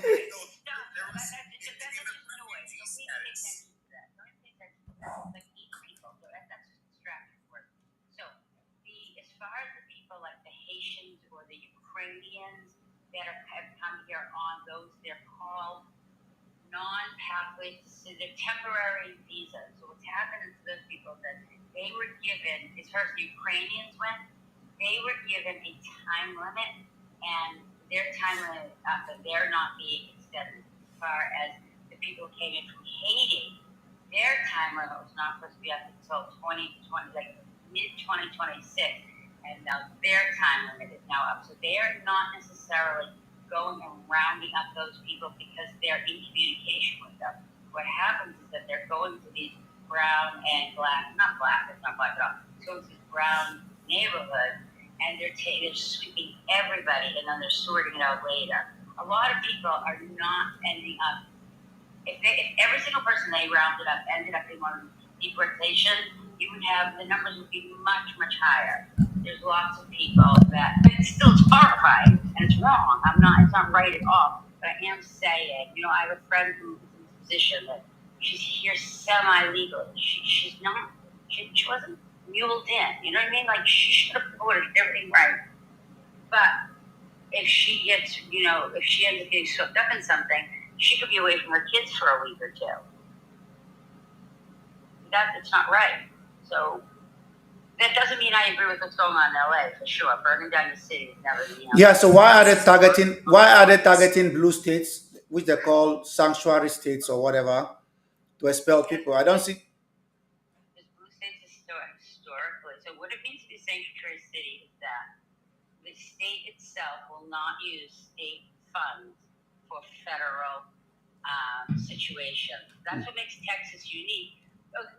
S2: far as the people like the Haitians or the Ukrainians that have come here on those, they're called non-pathways, so they're temporary visas. So what's happened to those people that they were given, as far as the Ukrainians went, they were given a time limit, and their time limit they're not being extended. As far as the people who came in from Haiti, their time limit was not supposed to be up until 2020, like mid 2026, and now their time limit is now up. So they are not necessarily going and rounding up those people because they're in communication with them. What happens is that they're going to these brown and black, not black, it's not black at all, so it's these brown neighborhoods, and they're sweeping everybody, and then they're sorting it out later. A lot of people are not ending up, if every single person they rounded up ended up in one deportation, you would have, the numbers would be much, much higher. There's lots of people that, but it's still horrifying, and it's wrong. It's not right at all. But I am saying, I have a friend who's in this position that she's here semi-legally. She's not, she wasn't muled in. You know what I mean? Like, she should have ordered everything right. But if she gets, if she ends up getting swept up in something, she could be away from her kids for a week or two. It's not right. So that doesn't mean I agree with what's going on in LA for sure. Burning down the city is never.
S1: yeah. So why are they targeting blue states, which they call sanctuary states or whatever, to expel people? I don't see.
S2: Because blue states historically. So what it means to be a sanctuary city is that the state itself will not use state funds for federal situations. That's what makes Texas unique.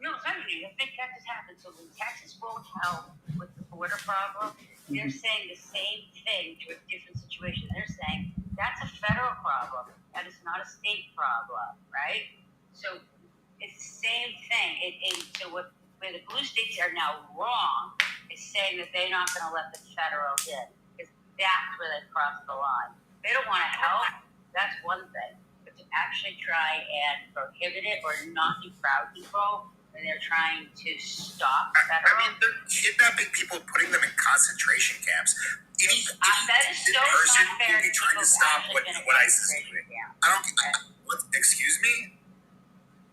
S2: No, it's not unique. That's make Texas happen. So when Texas won't help with the border problem, they're saying the same thing to a different situation. They're saying that's a federal problem. That is not a state problem, right? So it's the same thing. Where the blue states are now wrong is saying that they're not going to let the federals in, because that's where they cross the line. They don't want to help. That's one thing. But to actually try and prohibit it or not do crowd control when they're trying to stop federal. I mean, they're kidnapping people, putting them in concentration camps. That is so not fair. Trying to stop what ISIS is doing. I don't. Excuse me.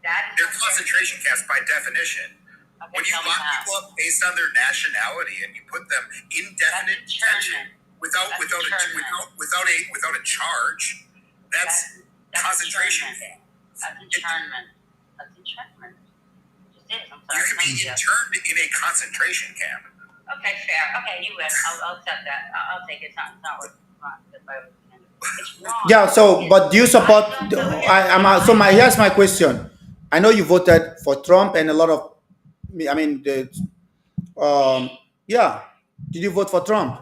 S2: They're concentration camps by definition. Okay, when you lock people up based on their nationality and you put them indefinite detention without a charge, that's concentration. That's internment. That's internment. You can be interned in a concentration camp. Okay, fair. Okay, you win. I'll accept that. I'll take it. It's not what it's wrong.
S1: Yeah. So, but do you support? So here's my question. I know you voted for Trump, and a lot of, I mean, yeah. Did you vote for Trump?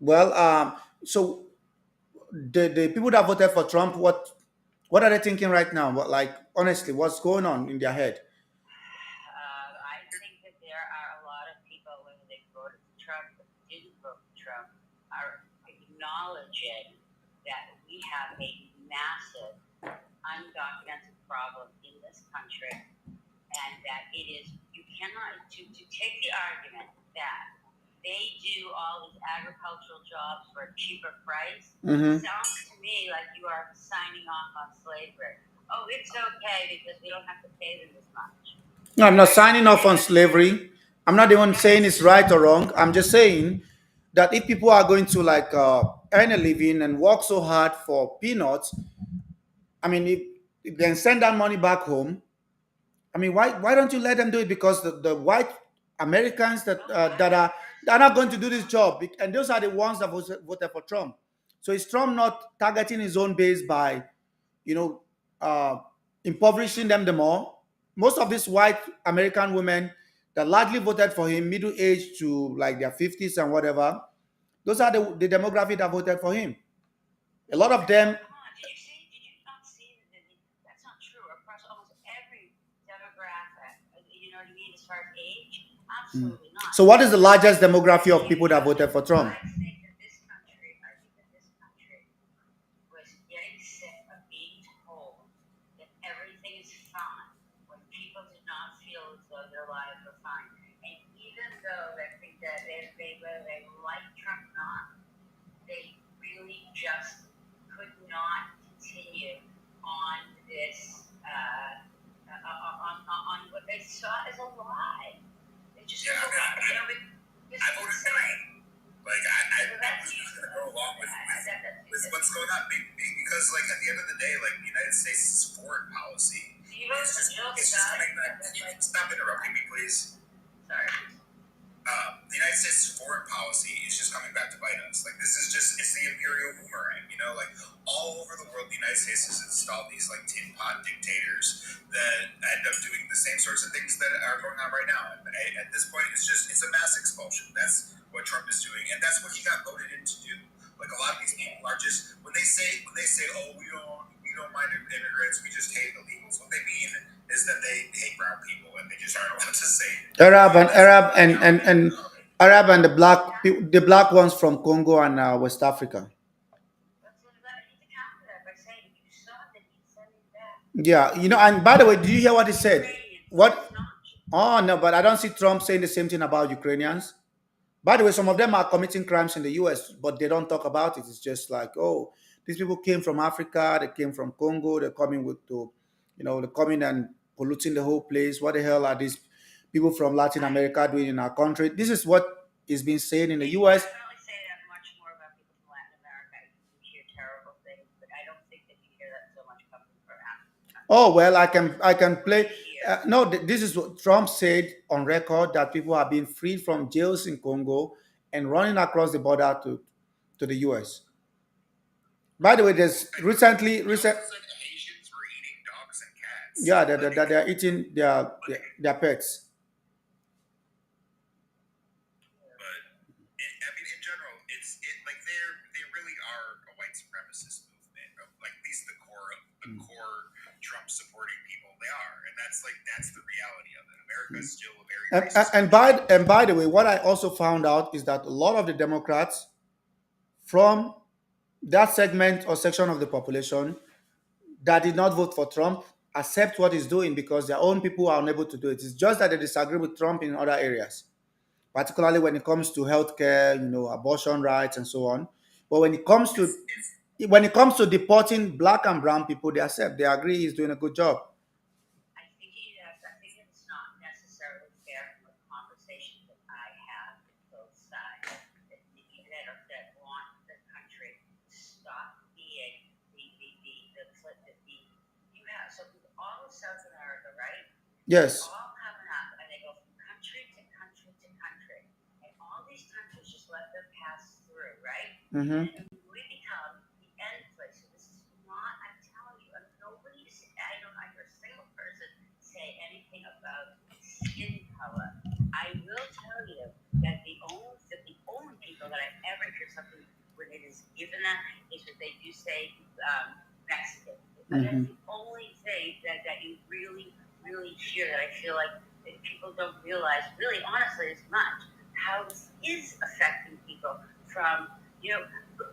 S1: Well, so the people that voted for Trump, what are they thinking right now? Like, honestly, what's going on in their head?
S2: I think that there are a lot of people, whether they voted for Trump or didn't vote for Trump, are acknowledging that we have a massive undocumented problem in this country, and that it is, you cannot, to take the argument that they do all these agricultural jobs for a cheaper price, sounds to me like you are signing off on slavery. Oh, it's okay because we don't have to pay them as much.
S1: No, I'm not signing off on slavery. I'm not even saying it's right or wrong. I'm just saying that if people are going to like earn a living and work so hard for peanuts, I mean, if they can send that money back home, I mean, why don't you let them do it? Because the white Americans that are not going to do this job, and those are the ones that voted for Trump. So is Trump not targeting his own base by, you know, uh, impoverishing them the more? Most of these white American women that largely voted for him, middle age to like their 50s and whatever, those are the demographic that voted for him. A lot of them.
S2: Come on, did you see? Did you not see that? That's not true. Across almost every demographic, you know what I mean, as far as age, absolutely not.
S1: So, what is the largest demography of people that voted for Trump?
S2: I think that this country was getting sick of being told that everything is fine when people did not feel as though their lives were fine. And even though I think that whether they like Trump or not, they really just could not continue on this, on what they saw as a lie. They just
S3: Yeah,
S2: saw,
S3: I
S2: you know,
S3: I voted green. Like I was just gonna go along with what's going on because like at the end of the day, like the United States' foreign policy it's just coming back. Stop interrupting me, please.
S2: Sorry.
S3: The United States' foreign policy is just coming back to bite us. Like this is just it's the imperial boomerang, you know. Like all over the world, the United States has installed these like tin pot dictators that end up doing the same sorts of things that are going on right now. And at this point, it's a mass expulsion. That's what Trump is doing, and that's what he got voted in to do. Like a lot of these people are just when they say oh we don't mind immigrants, we just hate illegals. What they mean is that they hate brown people and they just aren't allowed to say it.
S1: Arab and the black ones from Congo and West Africa.
S2: That's what I need to counter that by saying you saw that he's sending back
S1: Yeah, and by the way, did you hear what he said?
S2: Ukrainians.
S1: What?
S2: It's not
S1: Oh no, but I don't see Trump saying the same thing about Ukrainians. By the way, some of them are committing crimes in the US, but they don't talk about it. It's just like, oh, these people came from Africa, they came from Congo, they're coming they're coming and polluting the whole place. What the hell are these people from Latin America doing in our country? This is what is being said in the
S2: You
S1: US.
S2: definitely say that much more about people from Latin America. You hear terrible things, but I don't think that you hear that so much coming from Africa.
S1: Oh well, I can play. No, this is what Trump said on record that people are being freed from jails in Congo and running across the border to the US. By the way, there's recent.
S3: Asians were eating dogs and cats.
S1: Yeah, that they're eating their pets.
S3: But I mean, in general, like they really are a white supremacist movement. Like at least the core Trump supporting people, they are, and that's the reality of it. America is still a very racist
S1: And by the way, what I also found out is that a lot of the Democrats from that segment or section of the population that did not vote for Trump accept what he's doing because their own people are unable to do it. It's just that they disagree with Trump in other areas, particularly when it comes to healthcare, abortion rights and so on. But when it comes to deporting black and brown people, they accept. They agree he's doing a good job.
S2: I think it's not necessarily fair from the conversation that I have with both sides that want the country to stop being you have so all of South America, right?
S1: Yes.
S2: All coming up and they go from country to country to country. And all these countries just let them pass through, right?
S1: Mm-hmm.
S2: And we become the end place. So this is not, I'm telling you, I don't hear a single person say anything about skin color. I will tell you that the only people that I've ever heard something when it is given that is that they do say Mexican. But that's the only thing that you really, really hear that I feel like that people don't realize, really honestly, as much how this is affecting people from,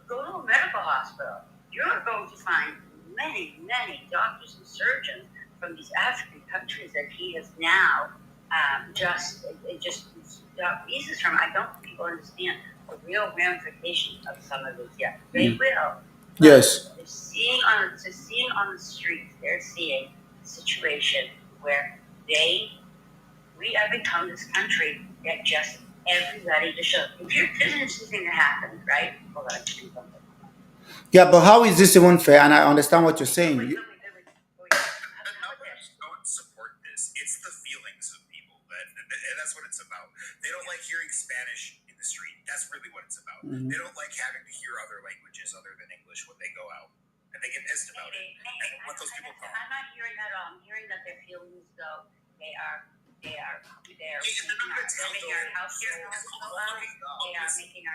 S2: go to a medical hospital. You're going to find many, many doctors and surgeons from these African countries that he has now just visas from. I don't think people understand the real ramifications of some of this yet. They will.
S1: Yes.
S2: They're seeing on the streets, they're seeing a situation where we have become this country that just everybody just shows. There's an interesting thing that happened, right? Hold on,
S1: Yeah, but how is this even fair? And I understand what you're saying.
S3: The numbers don't support this. It's the feelings of people And that's what it's about. They don't like hearing Spanish in the street. That's really what it's about. They don't like having to hear other languages other than English when they go out. And they get pissed about it. And what those people call.
S2: I'm not hearing that at all. I'm hearing that their feelings, though, they're
S3: they're
S2: making our healthcare laws go out. They are making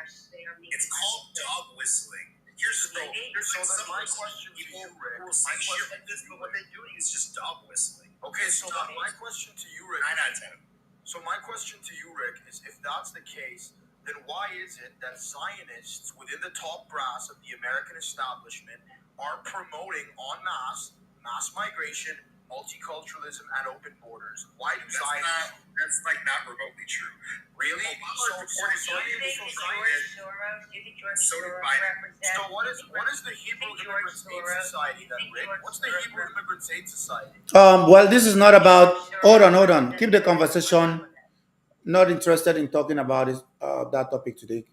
S3: It's called dog whistling. Here's the
S4: So then my question to you, Rick.
S3: say shit like this, but what they're doing is just dog whistling.
S4: Okay, so my question to you, Rick.
S3: 9 out of 10.
S4: So my question to you, Rick, is if that's the case, then why is it that Zionists within the top brass of the American establishment are promoting en masse mass migration, multiculturalism, and open borders? Why do Zionists?
S3: That's like not remotely true.
S4: Really? So what is the Hebrew Immigrant Aid Society then, Rick? What's the Hebrew Immigrant Aid Society?
S1: Well, this is not about. Hold on. Keep the conversation. Not interested in talking about that topic today.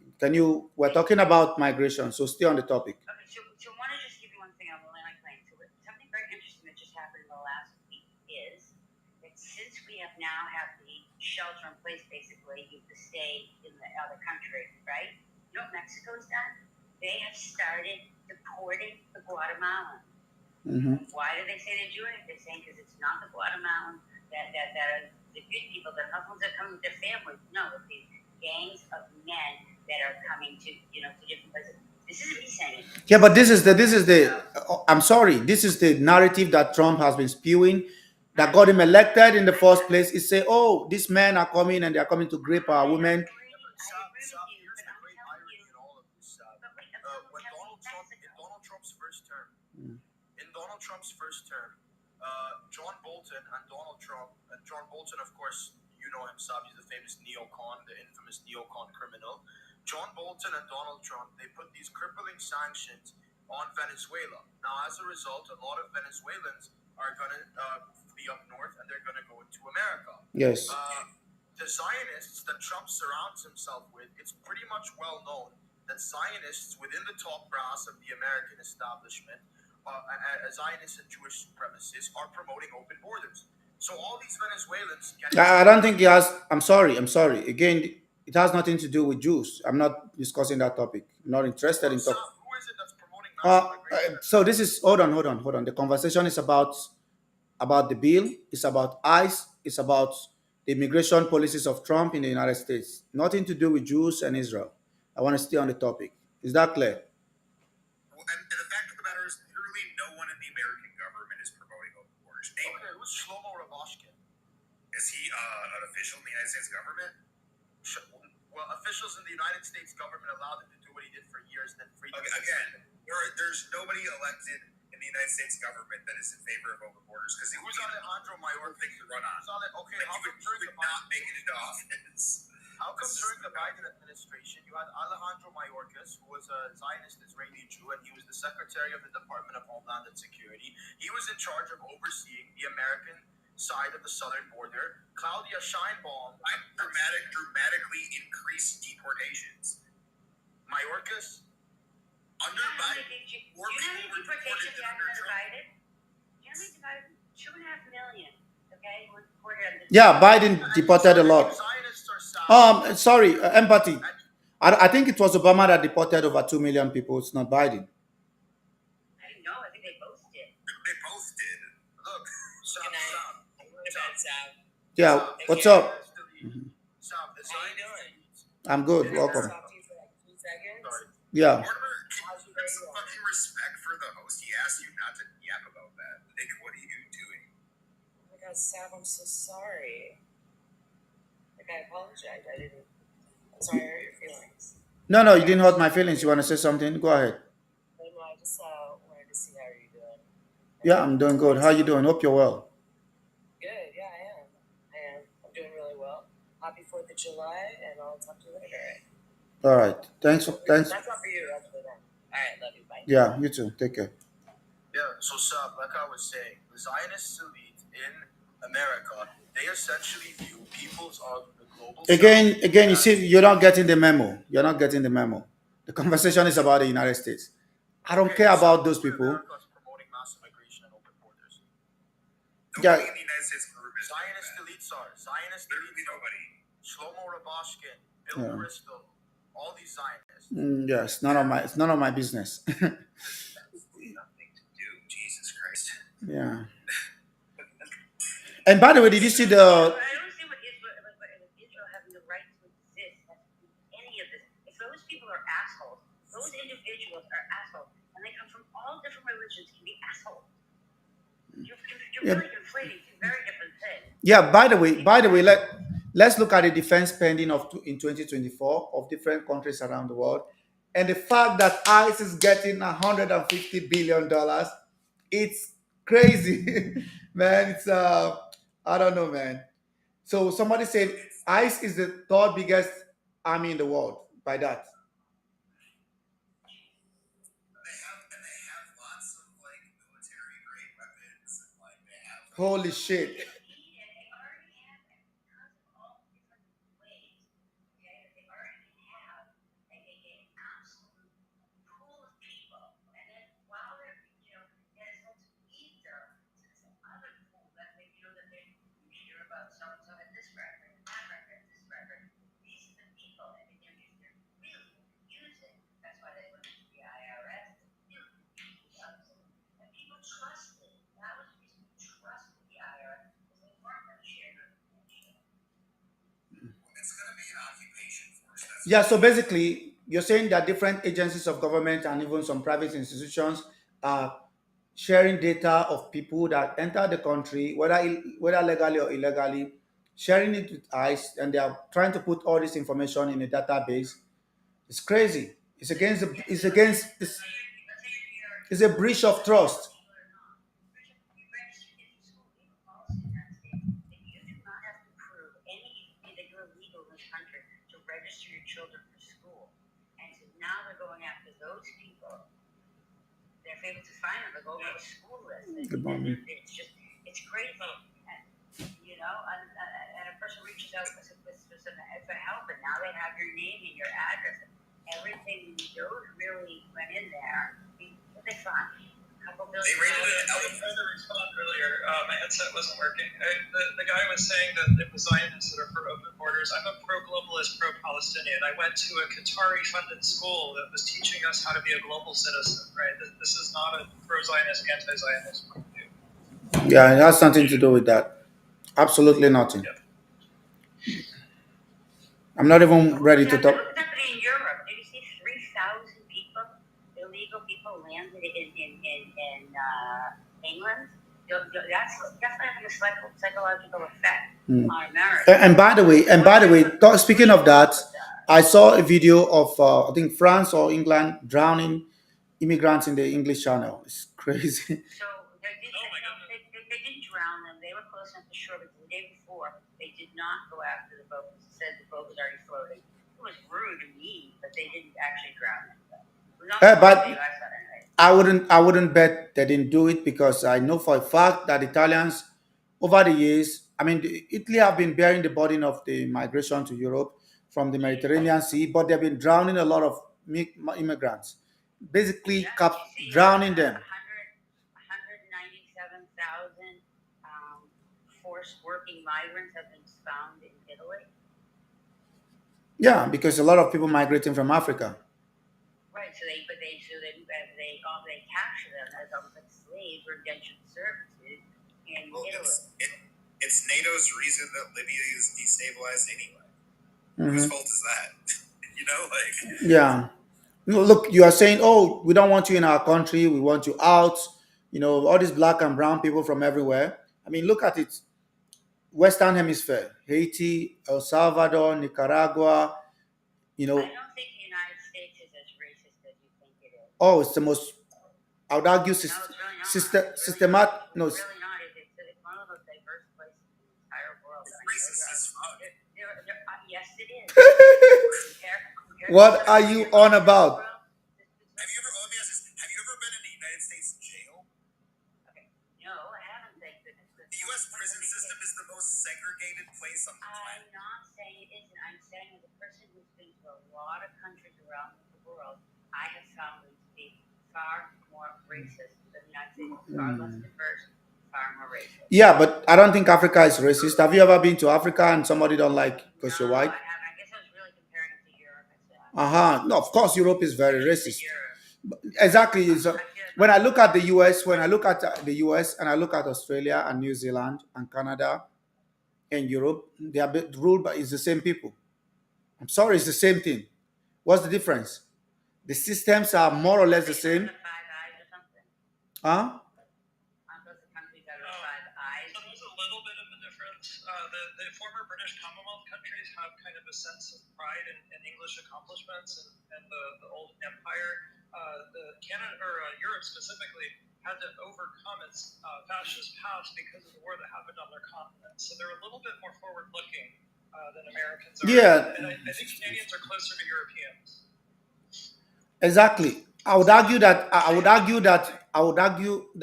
S1: We're talking about migration, so stay on the topic.
S2: Okay, so I want to just give you one thing on the land I claim. So something very interesting that just happened in the last week is that since we now have the shelter in place, basically, you have to stay in the other country, right? You know what Mexico's done? They have started deporting the Guatemalans. Why do they say they're doing it? They're saying because it's not the Guatemalans that are the good people, the couples that come with their families. No, it's these gangs of men that are coming to different places. This isn't me saying it.
S1: Yeah, but this is the. I'm sorry. This is the narrative that Trump has been spewing, that got him elected in the first place. He say, "Oh, these men are coming and they are coming to grape our women."
S4: Trump's first term, John Bolton and Donald Trump, and John Bolton, of course, you know him, Sab, he's the famous neocon, the infamous neocon criminal. John Bolton and Donald Trump, they put these crippling sanctions on Venezuela. Now, as a result, a lot of Venezuelans are going to flee up north and they're going to go into America.
S1: Yes.
S4: The Zionists that Trump surrounds himself with, it's pretty much well known that Zionists within the top brass of the American establishment, Zionists and Jewish supremacists, are promoting open borders. So all these Venezuelans
S1: I don't think he has. I'm sorry. Again, it has nothing to do with Jews. I'm not discussing that topic. I'm not interested in talking.
S4: Who is it that's promoting mass migration?
S1: So this is hold on. The conversation is about the bill. It's about ICE. It's about the immigration policies of Trump in the United States. Nothing to do with Jews and Israel. I want to stay on the topic. Is that clear?
S3: Well, and the fact of the matter is, literally no one in the American government is promoting open borders.
S4: Okay, who's Shlomo Rabashkin?
S3: Is he an official in the United States government?
S4: Well, officials in the United States government allowed him to do what he did for years, and then freed him.
S3: Again, there's nobody elected in the United States government that is in favor of open borders because
S4: who's Alejandro Mayorkas
S3: thing to run on.
S4: Okay,
S3: how come during not make it into office?
S4: How come during the Biden administration you had Alejandro Mayorkas, who was a Zionist Israeli Jew, and he was the Secretary of the Department of Homeland Security? He was in charge of overseeing the American side of the southern border. Claudia Sheinbaum
S3: dramatically increased deportations.
S4: Mayorkas?
S3: Under Biden, more people were deported than under Trump.
S2: Do you know how many 2.5 million? Okay, were deported.
S1: Yeah, Biden deported a lot. Sorry, empathy. I think it was Obama that deported over 2 million people. It's not Biden.
S2: I didn't know. I think they both did.
S3: They both did. Look,
S2: Sam.
S1: Yeah, what's up?
S4: Sam, the Zionists.
S1: I'm good. Welcome.
S2: Talk to you for like 2 seconds.
S1: Yeah.
S3: Mortimer, can you have some fucking respect for the host? He asked you not to yap about that. Like, what are you doing?
S5: Oh my God, Sam, I'm so sorry. Like, I apologize. I'm sorry I hurt your feelings.
S1: No, you didn't hurt my feelings. You want to say something? Go ahead.
S5: No, I just wanted to see how you're doing.
S1: Yeah, I'm doing good. How you doing? Hope you're well.
S5: Good, yeah, I am. I'm doing really well. Happy 4th of July, and I'll talk to you later.
S1: All right. Thanks.
S5: That's not for you, that's for them. All right, love you, bye.
S1: Yeah, you too. Take care.
S4: Yeah, so Sab, like I was saying, the Zionist elite in America, they essentially view peoples of the global
S1: Again, you see, you're not getting the memo. You're not getting the memo. The conversation is about the United States. I don't care about those people.
S4: America's promoting mass migration and open borders.
S1: Yeah.
S3: Nobody in the United States government is doing
S4: Zionist
S3: that.
S4: elites are. Zionist
S3: Literally
S4: elite,
S3: nobody.
S4: Shlomo Rabashkin, Bill
S1: Yeah.
S4: Kristol, all these Zionists.
S1: Yes, none of my business.
S3: Absolutely nothing to do. Jesus Christ.
S1: Yeah. And by the way, did you see the?
S2: I don't see what Israel having the right to exist has to do with any of this. If those people are assholes, those individuals are assholes, and they come from all different religions, can be assholes. You're
S1: Yeah.
S2: really conflating two very different things.
S1: Yeah. By the way, let's look at the defense spending in 2024 of different countries around the world, and the fact that ICE is getting 150 billion dollars. It's crazy, man. It's I don't know, man. So somebody said ICE is the third biggest army in the world by that.
S3: They have lots of like military grade weapons and like they have
S1: Holy shit.
S2: They already have that because of all the different ways, okay, that they already have an absolute pool of people. And then while they're, there's also either some other pool that they, that they you hear about so and so had this record, that record, this record. These are the people, and they're really using. That's why they went to the IRS. And people trusted. That was the reason we trusted the IRS because they weren't going to share their information.
S3: it's gonna be an occupation force. That's
S1: Yeah, so basically, you're saying that different agencies of government and even some private institutions are sharing data of people that enter the country, whether legally or illegally, sharing it with ICE, and they are trying to put all this information in a database. It's crazy. It's a breach of trust.
S2: You register kids for school. We have a policy in that state that you do not have to prove that you're legal in this country to register your children for school. And so now they're going after those people. They're able to find them. They're going to a school list.
S1: Good morning.
S2: It's crazy. And a person reaches out for help, and now they have your name and your address. Everything those really went in there. What they find? A couple billion.
S3: They raided an
S6: I was
S3: elephant.
S6: trying to respond earlier. My headset wasn't working. The guy was saying that it was Zionists that are for open borders. I'm a pro-globalist, pro-Palestinian. I went to a Qatari-funded school that was teaching us how to be a global citizen. Right? This is not a pro-Zionist, anti-Zionist point of view.
S1: Yeah, it has something to do with that. Absolutely nothing.
S6: Yep.
S1: I'm not even ready to talk.
S2: What's happening in Europe? Did you see 3,000 people, illegal people, landed in England? That's definitely having a psychological effect on America.
S1: And by the way, speaking of that, I saw a video of I think France or England drowning immigrants in the English Channel. It's crazy.
S2: So they didn't drown them. They were close enough to shore, but the day before, they did not go after the boat because it said the boat was already floating. It was rude and mean, but they didn't actually drown them.
S1: But I wouldn't bet they didn't do it because I know for a fact that Italians over the years, I mean, Italy have been bearing the burden of the migration to Europe from the Mediterranean Sea, but they've been drowning a lot of immigrants, basically drowning them.
S2: 197,000 forced working migrants have been found in Italy.
S1: Yeah, because a lot of people migrating from Africa.
S2: Right. So they capture them as almost like slaves or indentured servitude in
S3: Well,
S2: Italy.
S3: it's NATO's reason that Libya is destabilized anyway.
S1: Mhm.
S3: Whose fault is that? Like
S1: Yeah. No, look, you are saying, oh, we don't want you in our country. We want you out. All these black and brown people from everywhere. I mean, look at it. Western Hemisphere, Haiti, El Salvador, Nicaragua.
S2: I don't think the United States is as racist as you think it is.
S1: Oh, it's the most, I would argue,
S2: No, it's really not.
S1: systematic. No,
S2: It's really not. It's one of the most diverse places in the entire world.
S3: racist as fuck.
S2: Yes, it is.
S1: what are you on about?
S3: Have you ever? Let me ask this: have you ever been in the United States jail?
S2: Okay. No, I haven't. Thank goodness.
S3: The U.S. prison system is the most segregated place on the
S2: I'm
S3: planet.
S2: not saying it isn't. I'm saying as a person who's been to a lot of countries around the world, I have found them to be far more racist than the United States, far less diverse, far more racist.
S1: Yeah, but I don't think Africa is racist. Have you ever been to Africa and somebody don't like because you're
S2: No,
S1: white?
S2: I haven't. I guess I was really comparing it to Europe.
S1: No, of course Europe is very racist.
S2: Europe.
S1: Exactly.
S2: I feel like
S1: When I look at the US, when I look at the US and I look at Australia and New Zealand and Canada and Europe, they are ruled by it's the same people. I'm sorry, it's the same thing. What's the difference? The systems are more or less the same.
S2: the Five Eyes or something.
S1: Huh?
S2: Aren't those the countries that are the Five Eyes?
S6: So there's a little bit of a difference. The former British Commonwealth countries have kind of a sense of pride in English accomplishments and the old empire. The Canada or Europe specifically had to overcome its fascist past because of the war that happened on their continent. So they're a little bit more forward-looking than Americans are.
S1: Yeah.
S6: And I think Canadians are closer to Europeans.
S1: Exactly. I would argue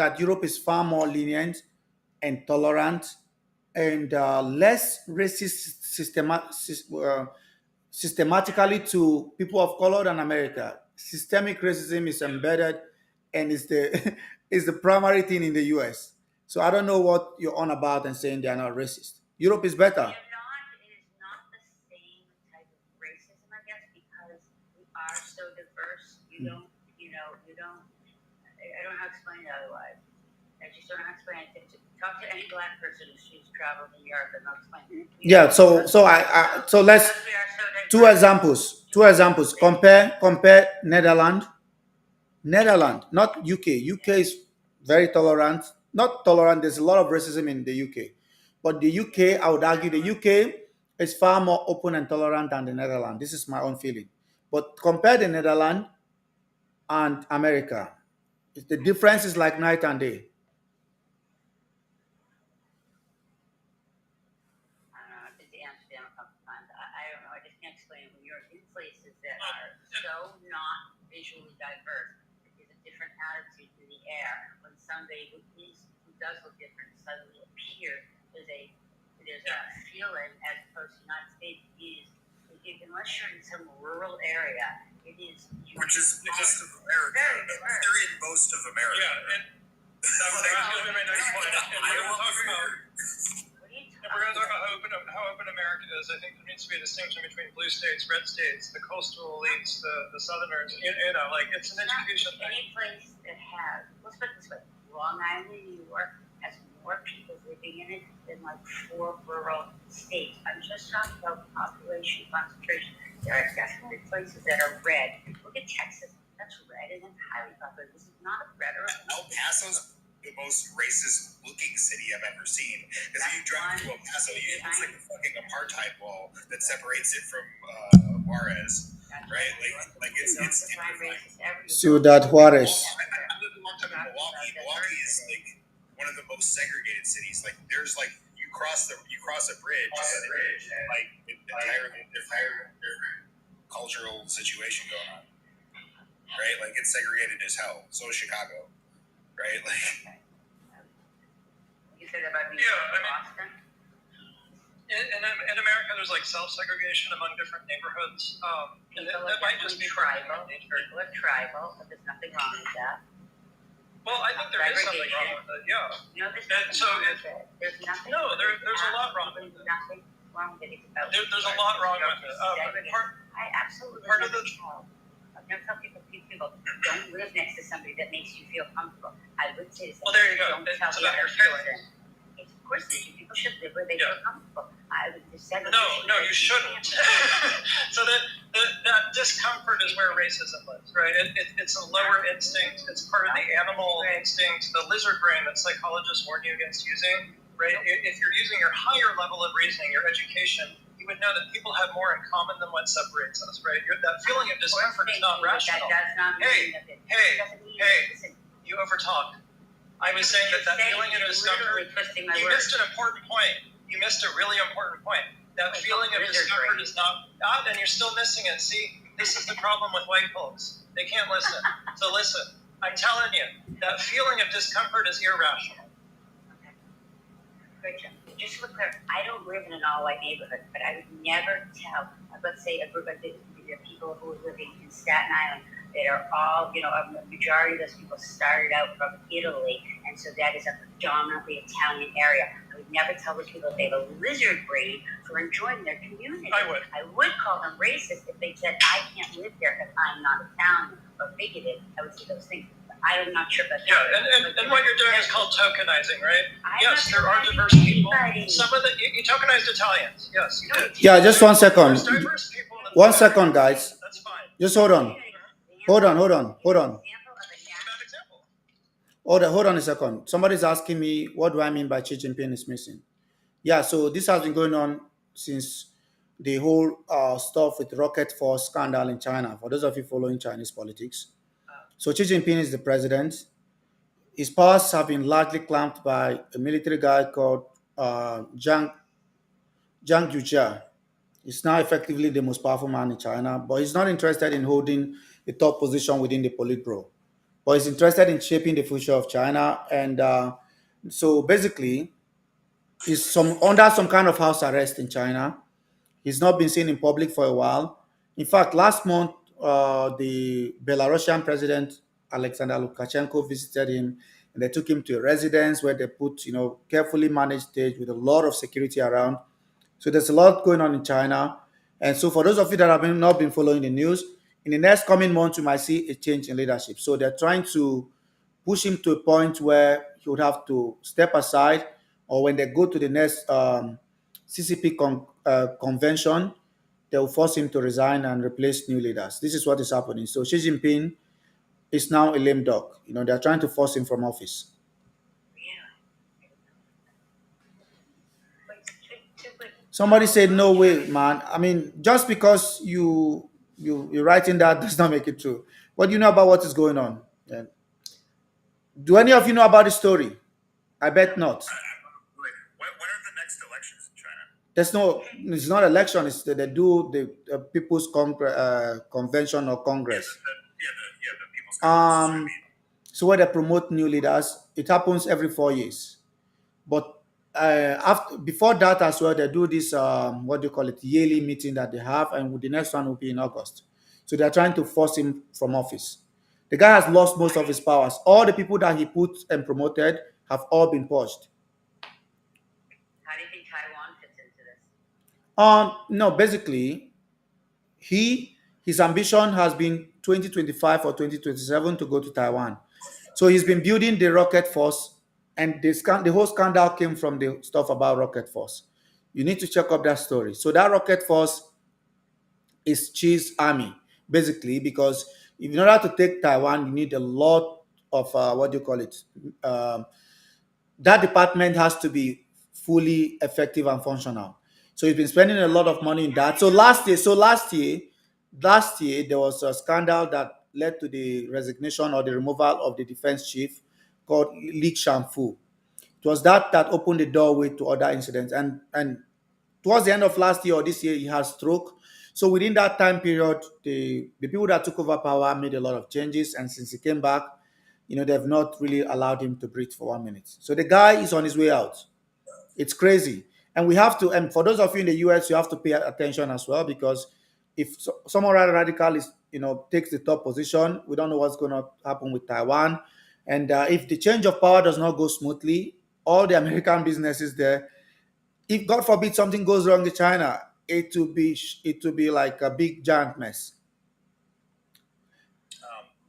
S1: that Europe is far more lenient and tolerant and less racist systematically to people of color than America. Systemic racism is embedded and is the is the primary thing in the US. So I don't know what you're on about and saying they are not racist. Europe is better.
S2: It is not the same type of racism, I guess, because we are so diverse. You don't, I don't know how to explain it otherwise. I just don't know how to explain it. Talk to any black person who's traveled in Europe and they'll explain it.
S1: Yeah, so let's
S2: Because we are so diverse.
S1: two examples. Compare Netherlands, not UK. UK is very tolerant. Not tolerant. There's a lot of racism in the UK, but the UK, I would argue, the UK is far more open and tolerant than the Netherlands. This is my own feeling. But compare the Netherlands and America, the difference is like night and day.
S2: I don't know if it's Amsterdam a couple times. I don't know. I just can't explain it. When you're in places that are so not visually diverse, there's a different attitude in the air. When somebody who does look different suddenly appears, there's a feeling as opposed to the United States unless you're in some rural area, it is
S3: Which is most of America.
S2: Very diverse.
S3: They're in most of America.
S6: Yeah, and that was going to be my next point. And we're going to talk about.
S2: What are you
S6: If we're going to talk about how open America is, I think there needs to be a distinction between blue states, red states, the coastal elites, the southerners. Like it's an education thing.
S2: Any place that has, let's put it this way, Long Island, New York, has more people living in it than like 4 rural states. I'm just talking about population concentration. There are definitely places that are red. Look at Texas. That's red and it's highly populated. This is not a red or
S3: El Paso's the most racist looking city I've ever seen. Because if you drive to El Paso, it's like a fucking apartheid wall that separates it from Juarez, right? Like it's terrifying.
S1: Ciudad Juarez.
S3: I lived a long time in Milwaukee. Milwaukee is like one of the most segregated cities. Like there's like you cross a bridge and like an entirely different cultural situation going on. Right? Like it's segregated as hell. So is Chicago. Right? Like
S2: you said about New
S6: Yeah,
S2: York,
S6: I mean-
S2: Boston.
S6: In America, there's like self-segregation among different neighborhoods. And that might just be
S2: tribal. People are tribal, but there's nothing wrong with that.
S6: Well, I think there is something wrong with it. Yeah.
S2: There's
S6: And
S2: nothing
S6: so
S2: wrong
S6: if-
S2: with it. There's nothing.
S6: No, there's a lot wrong with it.
S2: Nothing wrong with it. It's about
S6: There's a lot wrong with it.
S2: I absolutely
S6: part of
S2: never
S6: the-
S2: tell. I've never tell people don't live next to somebody that makes you feel comfortable. I would say
S6: Well, there you go.
S2: don't tell
S6: It's
S2: the
S6: about
S2: other
S6: your feelings.
S2: person. Of course, people should live where they
S6: Yeah.
S2: feel comfortable. I would just say
S6: No, you shouldn't. So that discomfort is where racism lives, right? It's a lower instinct. It's part of the animal instinct, the lizard brain that psychologists warn you against using, right? If you're using your higher level of reasoning, your education, you would know that people have more in common than what separates us, right? That feeling of discomfort is not rational.
S2: That does not mean that
S6: Hey, you overtalk. I was saying that feeling of discomfort, you missed an important point. You missed a really important point. That feeling of discomfort is not, and you're still missing it. See, this is the problem with white folks. They can't listen. So listen, I'm telling you, that feeling of discomfort is irrational.
S2: Just to be clear, I don't live in an all-white neighborhood, but I would never tell a let's say a group of people who are living in Staten Island that are all, a majority of those people started out from Italy, and so that is a predominantly Italian area. I would never tell those people that they have a lizard brain for enjoying their community.
S6: I would.
S2: I would call them racist if they said, I can't live there because I'm not Italian or bigoted. I would say those things. I'm not sure about
S6: that. And what you're doing is called tokenizing, right? Yes, there are diverse people.
S2: anybody.
S6: Some of you tokenized Italians. Yes, you did.
S1: Yeah, just 1 second.
S6: There's diverse people.
S1: 1 second, guys.
S6: That's fine.
S1: Just hold on. Hold on.
S6: Bad example.
S1: Hold on a second. Somebody's asking me, what do I mean by Xi Jinping is missing? Yeah, so this has been going on since the whole stuff with rocket force scandal in China. For those of you following Chinese politics, so Xi Jinping is the president. His powers have been largely clamped by a military guy called Zhang Yujia. He's now effectively the most powerful man in China, but he's not interested in holding a top position within the Politburo. But he's interested in shaping the future of China, and so basically, he's under some kind of house arrest in China. He's not been seen in public for a while. In fact, last month, the Belarusian president Alexander Lukashenko visited him, and they took him to a residence where they put, carefully managed stage with a lot of security around. So there's a lot going on in China, and so for those of you that have not been following the news, in the next coming months, you might see a change in leadership. So they're trying to push him to a point where he would have to step aside, or when they go to the next CCP convention, they will force him to resign and replace new leaders. This is what is happening. So Xi Jinping is now a lame dog. They're trying to force him from office. Somebody said, "No way, man. I mean, just because you're writing that does not make it true. What do you know about what is going on? Yeah. Do any of you know about the story? I bet not.
S3: When are the next elections in China?
S1: It's not election. It's they do the People's Convention or Congress.
S3: The People's Congress.
S1: So where they promote new leaders, it happens every 4 years. But before that as well, they do this what do you call it, yearly meeting that they have, and the next one will be in August. So they're trying to force him from office. The guy has lost most of his powers. All the people that he put and promoted have all been purged.
S2: How do you think Taiwan fits into this?
S1: No, basically, his ambition has been 2025 or 2027 to go to Taiwan. So he's been building the rocket force, and the whole scandal came from the stuff about rocket force. You need to check up that story. So that rocket force is Xi's army, basically, because in order to take Taiwan, you need a lot of what do you call it? That department has to be fully effective and functional. So he's been spending a lot of money in that. So last year there was a scandal that led to the resignation or the removal of the defense chief called Li Shanfu. It was that opened the doorway to other incidents. And towards the end of last year or this year, he had stroke. So within that time period, the people that took over power made a lot of changes. And since he came back, they've not really allowed him to breathe for 1 minute. So the guy is on his way out. It's crazy. And we have to, and for those of you in the US, you have to pay attention as well, because if someone radical is, takes the top position, we don't know what's going to happen with Taiwan. And if the change of power does not go smoothly, all the American businesses there, if God forbid something goes wrong in China, it will be like a big giant mess.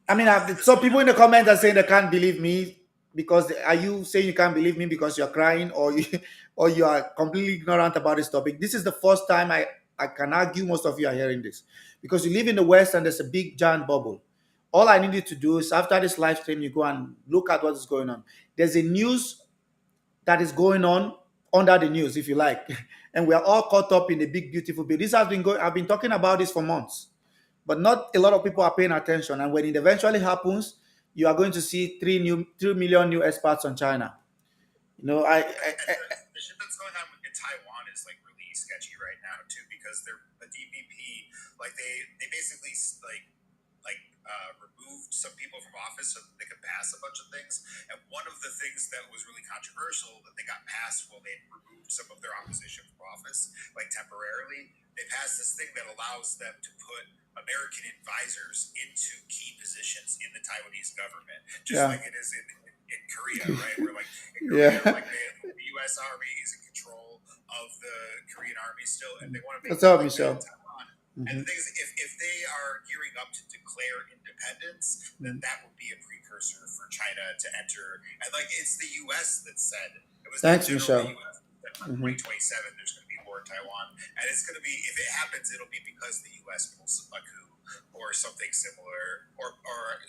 S1: I mean, some people in the comments are saying they can't believe me because are you saying you can't believe me because you're crying, or you are completely ignorant about this topic? This is the first time I can argue most of you are hearing this, because you live in the West and there's a big giant bubble. All I need you to do is after this live stream, you go and look at what is going on. There's a news that is going on under the news, if you like, and we are all caught up in the big beautiful bill. This has been going. I've been talking about this for months, but not a lot of people are paying attention. And when it eventually happens, you are going to see 3 million new experts on China.
S3: The shit that's going on in Taiwan is like really sketchy right now too, because the DPP, like they basically like removed some people from office so that they could pass a bunch of things. And one of the things that was really controversial that they got passed while they removed some of their opposition from office, like temporarily, they passed this thing that allows them to put American advisors into key positions in the Taiwanese government, just
S1: Yeah.
S3: like it is in Korea, right? Where like in Korea,
S1: Yeah.
S3: like the U.S. Army is in control of the Korean Army still, and they want to make
S1: What's
S3: it
S1: up,
S3: like that in
S1: Michelle?
S3: Taiwan. And
S1: Hmm.
S3: the thing is, if they are gearing up to declare independence, then that would be a precursor for China to enter. And like it's the U.S. that said it was the
S1: Thanks,
S3: general
S1: Michelle.
S3: U.S. that for
S1: Hmm.
S3: 2027 there's going to be war in Taiwan, and it's going to be if it happens, it'll be because the U.S. pulls a coup or something similar, or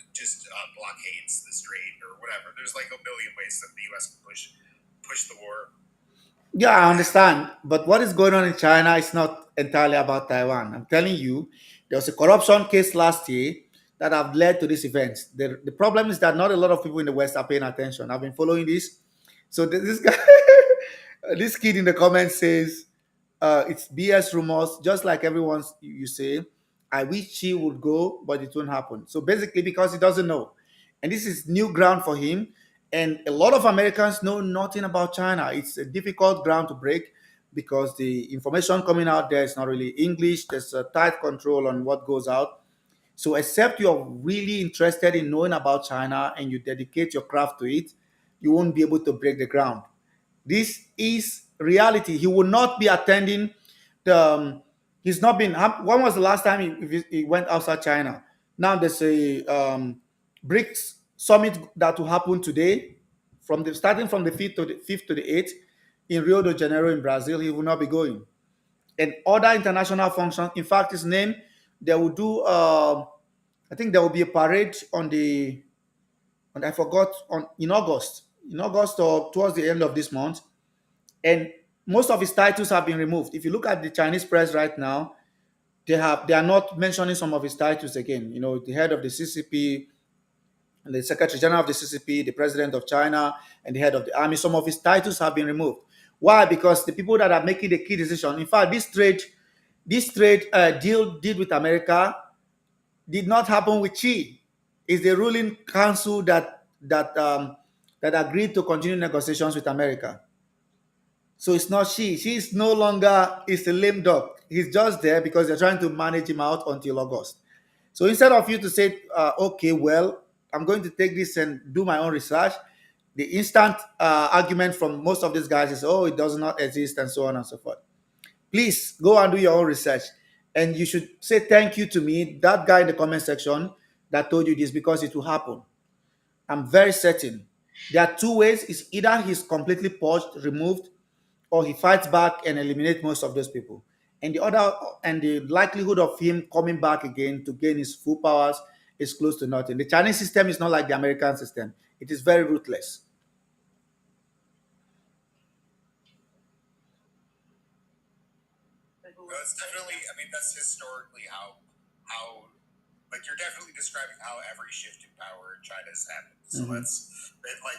S3: just blockades the strait or whatever. There's like a million ways that the U.S. can push the war.
S1: Yeah, I understand. But what is going on in China is not entirely about Taiwan. I'm telling you, there was a corruption case last year that have led to these events. The problem is that not a lot of people in the West are paying attention. I've been following this. So this guy, this kid in the comments says, it's BS rumors, just like everyone's you say. I wish she would go, but it won't happen. So basically, because he doesn't know. And this is new ground for him. And a lot of Americans know nothing about China. It's a difficult ground to break because the information coming out there is not really English. There's a tight control on what goes out. So, except you're really interested in knowing about China and you dedicate your craft to it, you won't be able to break the ground. This is reality. He will not be attending the. He's not been. When was the last time he went outside China? Now there's a BRICS summit that will happen today, from the starting from the fifth to the eighth in Rio de Janeiro in Brazil. He will not be going, and other international functions. In fact, his name they will do. I think there will be a parade on the. And I forgot on in August or towards the end of this month, and most of his titles have been removed. If you look at the Chinese press right now, they are not mentioning some of his titles again. You know, the head of the CCP, and the Secretary General of the CCP, the President of China, and the head of the army. Some of his titles have been removed. Why? Because the people that are making the key decision. In fact, this trade deal with America did not happen with Xi. It's the ruling council that agreed to continue negotiations with America. So it's not she. She is no longer is a lame duck. He's just there because they're trying to manage him out until August. So instead of you to say, okay, well, I'm going to take this and do my own research, the instant argument from most of these guys is, oh, it does not exist, and so on and so forth. Please go and do your own research. And you should say thank you to me, that guy in the comment section that told you this, because it will happen. I'm very certain. There are two ways. It's either he's completely purged, removed, or he fights back and eliminates most of those people. And the likelihood of him coming back again to gain his full powers is close to nothing. The Chinese system is not like the American system. It is very ruthless.
S3: No, it's definitely. I mean, that's historically how like you're definitely describing how every shift in power in China has happened. So like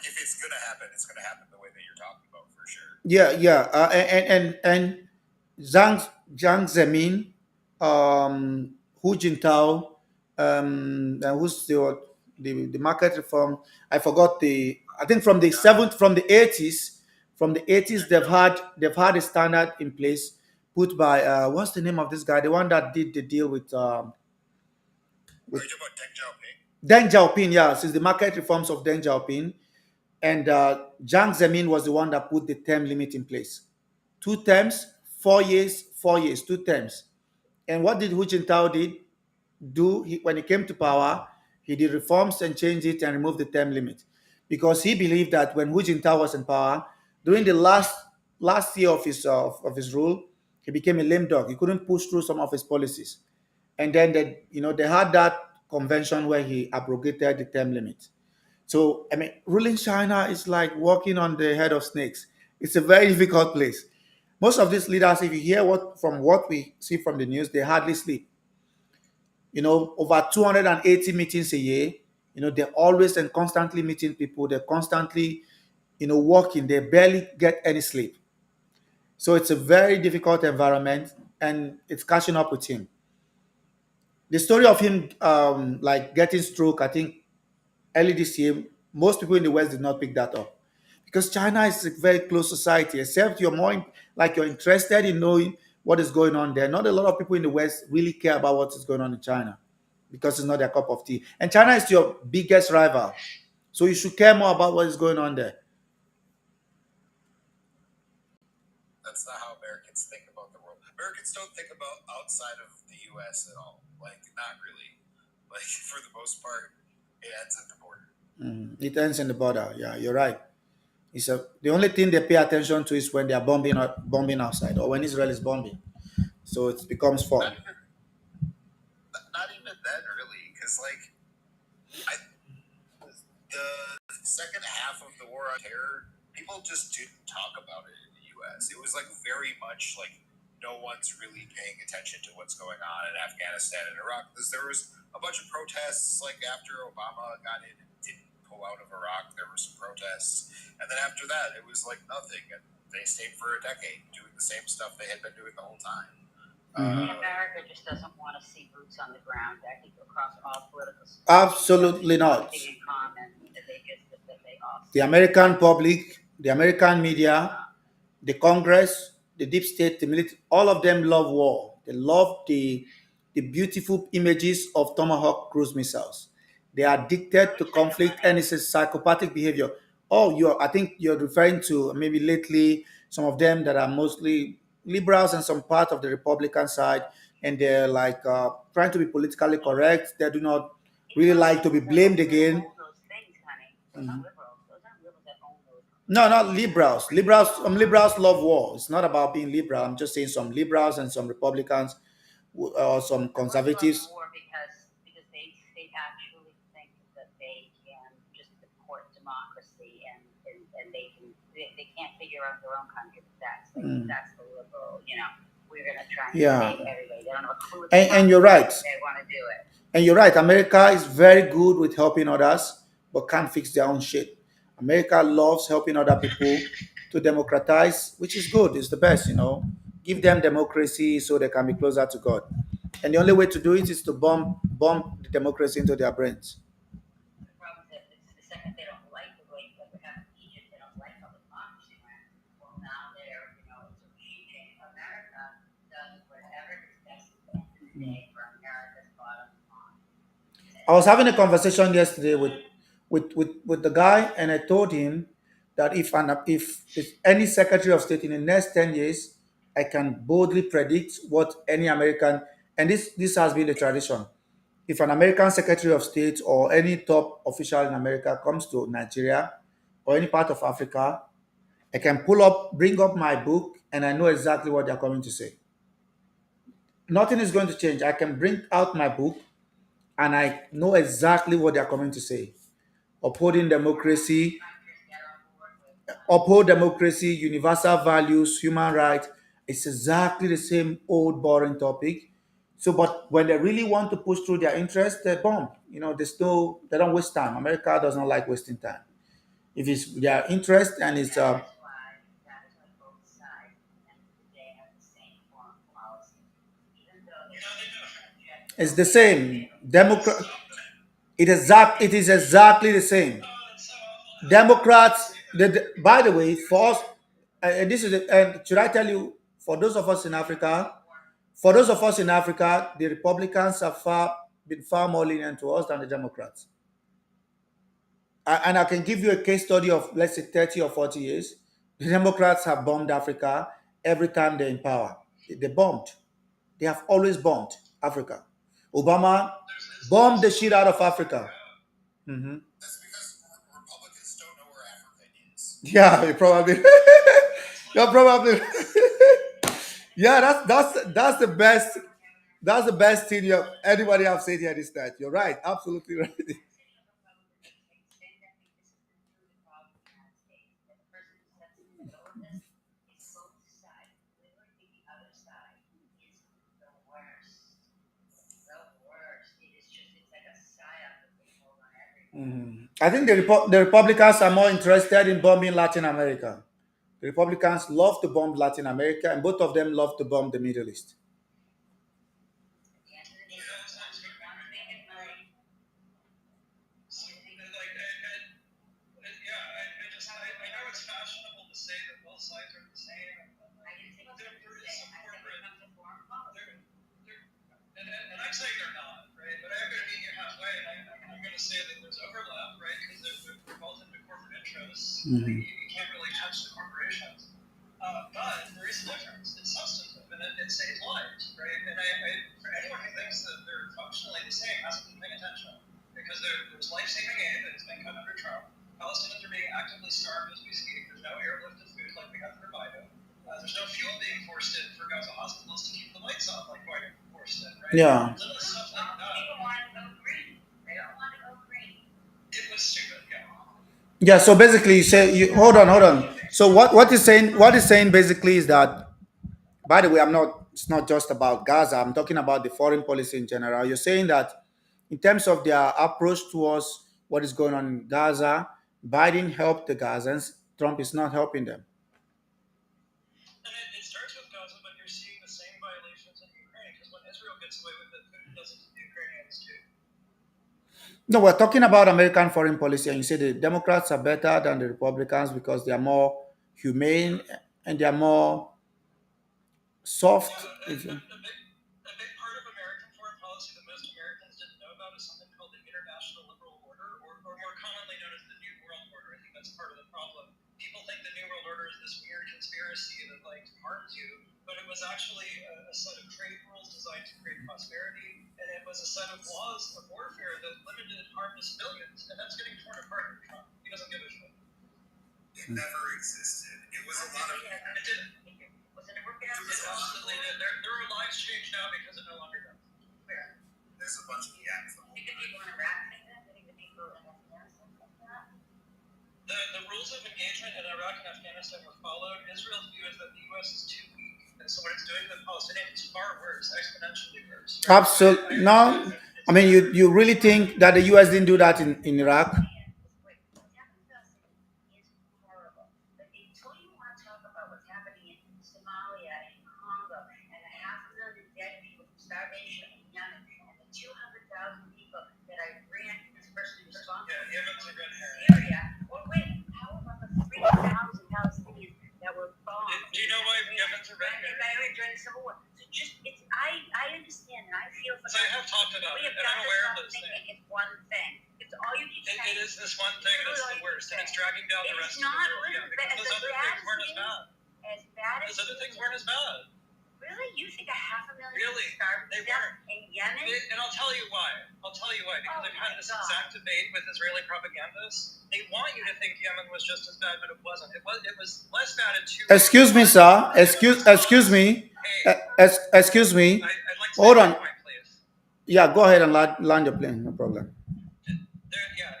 S3: if it's gonna happen, it's gonna happen the way that you're talking about for sure.
S1: Yeah, yeah. And Zhang Zhang Zemin, Hu Jintao, and who's the market reform? I forgot the. I think from the eighties, they've had a standard in place put by what's the name of this guy? The one that did the deal with
S3: Are you talking about Deng Xiaoping?
S1: Deng Xiaoping. Yeah, since the market reforms of Deng Xiaoping, and Jiang Zemin was the one that put the term limit in place. 2 terms, 4 years, 4 years, 2 terms. And what did Hu Jintao do? When he came to power, he did reforms and changed it and removed the term limit, because he believed that when Hu Jintao was in power, during the last year of his rule, he became a lame dog. He couldn't push through some of his policies, and then they had that convention where he abrogated the term limit. So, I mean, ruling China is like walking on the head of snakes. It's a very difficult place. Most of these leaders, if you hear what we see from the news, they hardly sleep. Over 280 meetings a year. They're always and constantly meeting people. They're constantly, working. They barely get any sleep. So it's a very difficult environment, and it's catching up with him. The story of him like getting stroke, I think early this year, most people in the West did not pick that up because China is a very close society. Except you're more like you're interested in knowing what is going on there. Not a lot of people in the West really care about what is going on in China because it's not their cup of tea. And China is your biggest rival, so you should care more about what is going on there.
S3: That's not how Americans think about the world. Americans don't think about outside of the U.S. at all. Like, not really. Like, for the most part, it ends at the border.
S1: It ends in the border. Yeah, you're right. The only thing they pay attention to is when they are bombing outside or when Israel is bombing. So it becomes fun.
S3: Not even then, really, because like I, the second half of the war on terror, people just didn't talk about it in the U.S. It was like very much like no one's really paying attention to what's going on in Afghanistan and Iraq because there was a bunch of protests like after Obama got in and didn't pull out of Iraq. There were some protests, and then after that, it was like nothing, and they stayed for a decade doing the same stuff they had been doing the whole time.
S2: America just doesn't want to see boots on the ground. I think across all political spectrum,
S1: Absolutely not.
S2: something in common that they all
S1: The American public, the American media, the Congress, the deep state, the military, all of them love war. They love the beautiful images of Tomahawk cruise missiles. They are addicted to conflict and it's a psychopathic behavior. Oh, I think you're referring to maybe lately some of them that are mostly liberals and some part of the Republican side, and they're like trying to be politically correct. They do not really like to be blamed again.
S2: those things, honey. Those aren't liberals. Those aren't liberals that own those.
S1: No, not liberals. Liberals love war. It's not about being liberal. I'm just saying some liberals and some Republicans or some conservatives.
S2: More because they actually think that they can just support democracy and they can't figure out their own country. That's the liberal. We're gonna try and save everybody. They don't have a clue.
S1: And you're right.
S2: They want to do it.
S1: And you're right. America is very good with helping others, but can't fix their own shit. America loves helping other people to democratize, which is good. It's the best. Give them democracy so they can be closer to God. And the only way to do it is to bomb the democracy into their brains.
S2: The problem is that the second they don't like the way that we have in Egypt, they don't like how the democracy went. Well, now it's a regime change. America does whatever is best at the end of the day for America's bottom line.
S1: I was having a conversation yesterday with the guy, and I told him that if any Secretary of State in the next 10 years, I can boldly predict what any American, and this has been the tradition. If an American Secretary of State or any top official in America comes to Nigeria or any part of Africa, I can bring up my book, and I know exactly what they're coming to say. Nothing is going to change. I can bring out my book and I know exactly what they're coming to say. Upholding democracy, uphold democracy, universal values, human rights. It's exactly the same old boring topic. So, but when they really want to push through their interest, they bomb. They don't waste time. America does not like wasting time. If it's their interest and it's
S2: That is why both sides at the end of the day have the same foreign policy. Even though
S1: it's the same. It is exactly the same. Democrats, by the way, for us, this is, and should I tell you, for those of us in Africa, the Republicans have been far more lenient to us than the Democrats. And I can give you a case study of, let's say, 30 or 40 years. The Democrats have bombed Africa every time they're in power. They bombed. They have always bombed Africa. Obama bombed the shit out of Africa.
S3: That's because Republicans don't know where Africa is.
S1: Yeah, you probably. You're probably. Yeah, that's the best. That's the best thing anybody have said here this night. You're right. Absolutely right. I think the Republicans are more interested in bombing Latin America. The Republicans love to bomb Latin America, and both of them love to bomb the Middle East. Mhm.
S6: You can't really touch the corporations. But there is a difference. It's substantive, and it saves lives, right? And for anyone who thinks that they're functionally the same hasn't been paying attention, because there's life-saving aid that has been cut under Trump. Palestinians are being actively starved as we speak. There's no airlifted food like we have for Biden. There's no fuel being forced in for Gaza hospitals to keep the lights on like Biden forced in, right?
S1: Yeah.
S6: Little stuff like that.
S2: People want to go green. They don't want to go green.
S6: It was stupid, yeah.
S1: Yeah. So basically, you say you hold on, hold on. So what is saying basically is that. By the way, I'm not. It's not just about Gaza. I'm talking about the foreign policy in general. You're saying that in terms of their approach towards what is going on in Gaza, Biden helped the Gazans. Trump is not helping them.
S6: And it starts with Gaza, but you're seeing the same violations in Ukraine, because when Israel gets away with it, Putin does it to the Ukrainians too.
S1: No, we're talking about American foreign policy, and you say the Democrats are better than the Republicans because they are more humane and they are more soft.
S6: Yeah, a big part of American foreign policy that most Americans didn't know about is something called the International Liberal Order, or more commonly known as the New World Order. I think that's part of the problem. People think the New World Order is this weird conspiracy that like harms you, but it was actually a set of trade rules designed to create prosperity, and it was a set of laws of warfare that limited harm to civilians, and that's getting torn apart in Trump. He doesn't give a shit.
S3: It never existed. It was a lot of.
S6: It didn't.
S2: Was it working out?
S6: It absolutely did. There are lives changed now because it no longer does.
S2: Where?
S3: There's a bunch of yaks.
S2: Think the people in Iraq think that? Think the people in Afghanistan think that?
S6: The rules of engagement in Iraq and Afghanistan were followed. Israel's view is that the U.S. is too weak, and so what it's doing to the Palestinians is far worse, exponentially worse. Right?
S1: Absolutely. No, I mean, you really think that the U.S. didn't do that in Iraq?
S2: Wait, what's happening to us is horrible. But until you want to talk about what's happening in Somalia and Congo and the 500,000 dead people from starvation in Yemen and the 200,000 people that Iran is personally responsible
S6: Yeah, Yemen's a red herring.
S2: Syria. Or wait, how about the 3,000 Palestinians that were bombed?
S6: Do you know why Yemen's a red herring?
S2: During the Civil War. So just I understand and I feel for
S6: So I have talked about
S2: we
S6: it,
S2: have
S6: and
S2: got
S6: I'm
S2: to
S6: aware of
S2: stop
S6: those
S2: thinking
S6: things.
S2: it's one thing. It's all you keep saying.
S6: It is this one thing that's the worst, and it's dragging down the rest
S2: It's
S6: of the
S2: not
S6: world. Yeah, because those other things weren't as bad.
S2: as bad as
S6: Those other things weren't as bad.
S2: Really? You think 500,000
S6: Really?
S2: starved
S6: They
S2: to death
S6: weren't.
S2: in Yemen?
S6: And I'll tell you why. Because
S2: Oh
S6: I've had
S2: my
S6: this
S2: God.
S6: exact debate with Israeli propagandists. They want you to think Yemen was just as bad, but it wasn't. It was less bad in two ways.
S1: Excuse me, sir. Excuse me.
S6: Hey,
S1: Excuse me.
S6: I'd like to
S1: Hold
S6: make
S1: on.
S6: a point, please.
S1: Yeah, go ahead and land your plane. No problem.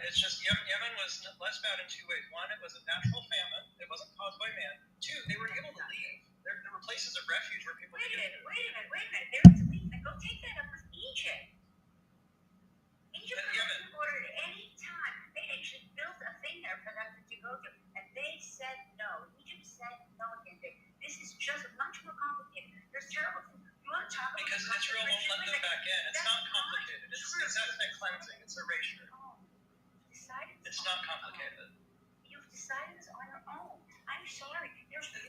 S6: It's just Yemen was less bad in two ways. One, it was a natural famine. It wasn't caused by man. Two, they were able to leave. There were places of refuge where people
S2: Wait
S6: could
S2: a
S6: get
S2: minute. There was a leak. Then go take that up with Egypt. Egypt
S6: But
S2: could
S6: Yemen.
S2: have ordered at any time. They actually built a thing there for them to go to, and they said no. Egypt said no again. This is just much more complicated. There's terrible things. You want to talk about
S6: because Israel won't let them back in. It's not complicated. It's ethnic cleansing. It's erasure. It's not complicated.
S2: You've decided this on your own. I'm sorry.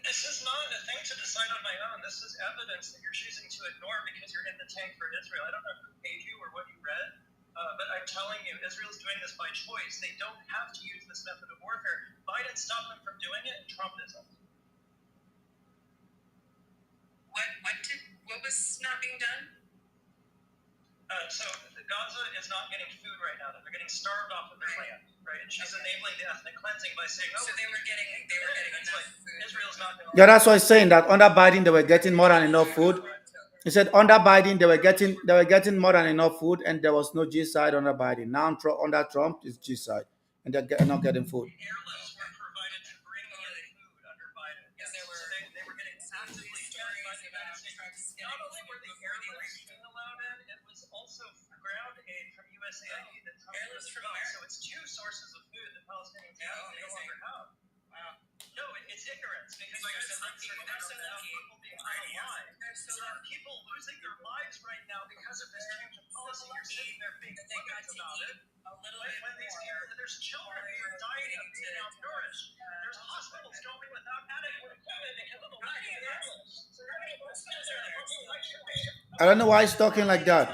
S6: This is not a thing to decide on my own. This is evidence that you're choosing to ignore because you're in the tank for Israel. I don't know who paid you or what you read, but I'm telling you, Israel's doing this by choice. They don't have to use this method of warfare. Biden stopped them from doing it, and Trump isn't.
S5: What was not being done?
S6: So Gaza is not getting food right now. They're getting starved off of their land, right? And she's enabling the ethnic cleansing by saying, "Oh,
S5: So they were getting
S6: it's
S5: enough
S6: like
S5: food.
S6: Israel's not going to."
S1: Yeah, that's why he's saying that under Biden they were getting more than enough food. He said under Biden they were getting more than enough food, and there was no G-side under Biden. Now under Trump is G-side, and they're not getting food.
S6: Airlifts were provided to bring in food under Biden.
S5: Because
S6: So they were getting actively fed by the United States. Not only were the airlifts being allowed in, it was also ground aid from USAID that Trump
S5: Airlifts from
S6: got.
S5: where?
S6: So it's two sources of food that Palestinians have and no longer have. Wow. No, it's ignorance because
S5: They're
S6: you
S5: so
S6: guys
S5: lucky.
S6: are
S5: They're so
S6: about
S5: lucky.
S6: people being unalive.
S5: They're so
S6: There are
S5: lucky.
S6: people losing their lives right now because of this change of policy. You're sitting there being
S5: That they got
S6: flippant
S5: to
S6: about
S5: eat
S6: it.
S5: a little
S6: When
S5: bit
S6: these
S5: more.
S6: people, there's children who are dying of being malnourished. There's hospitals going without adequate equipment because of the lack of airlifts. So
S1: I don't know why he's talking like that.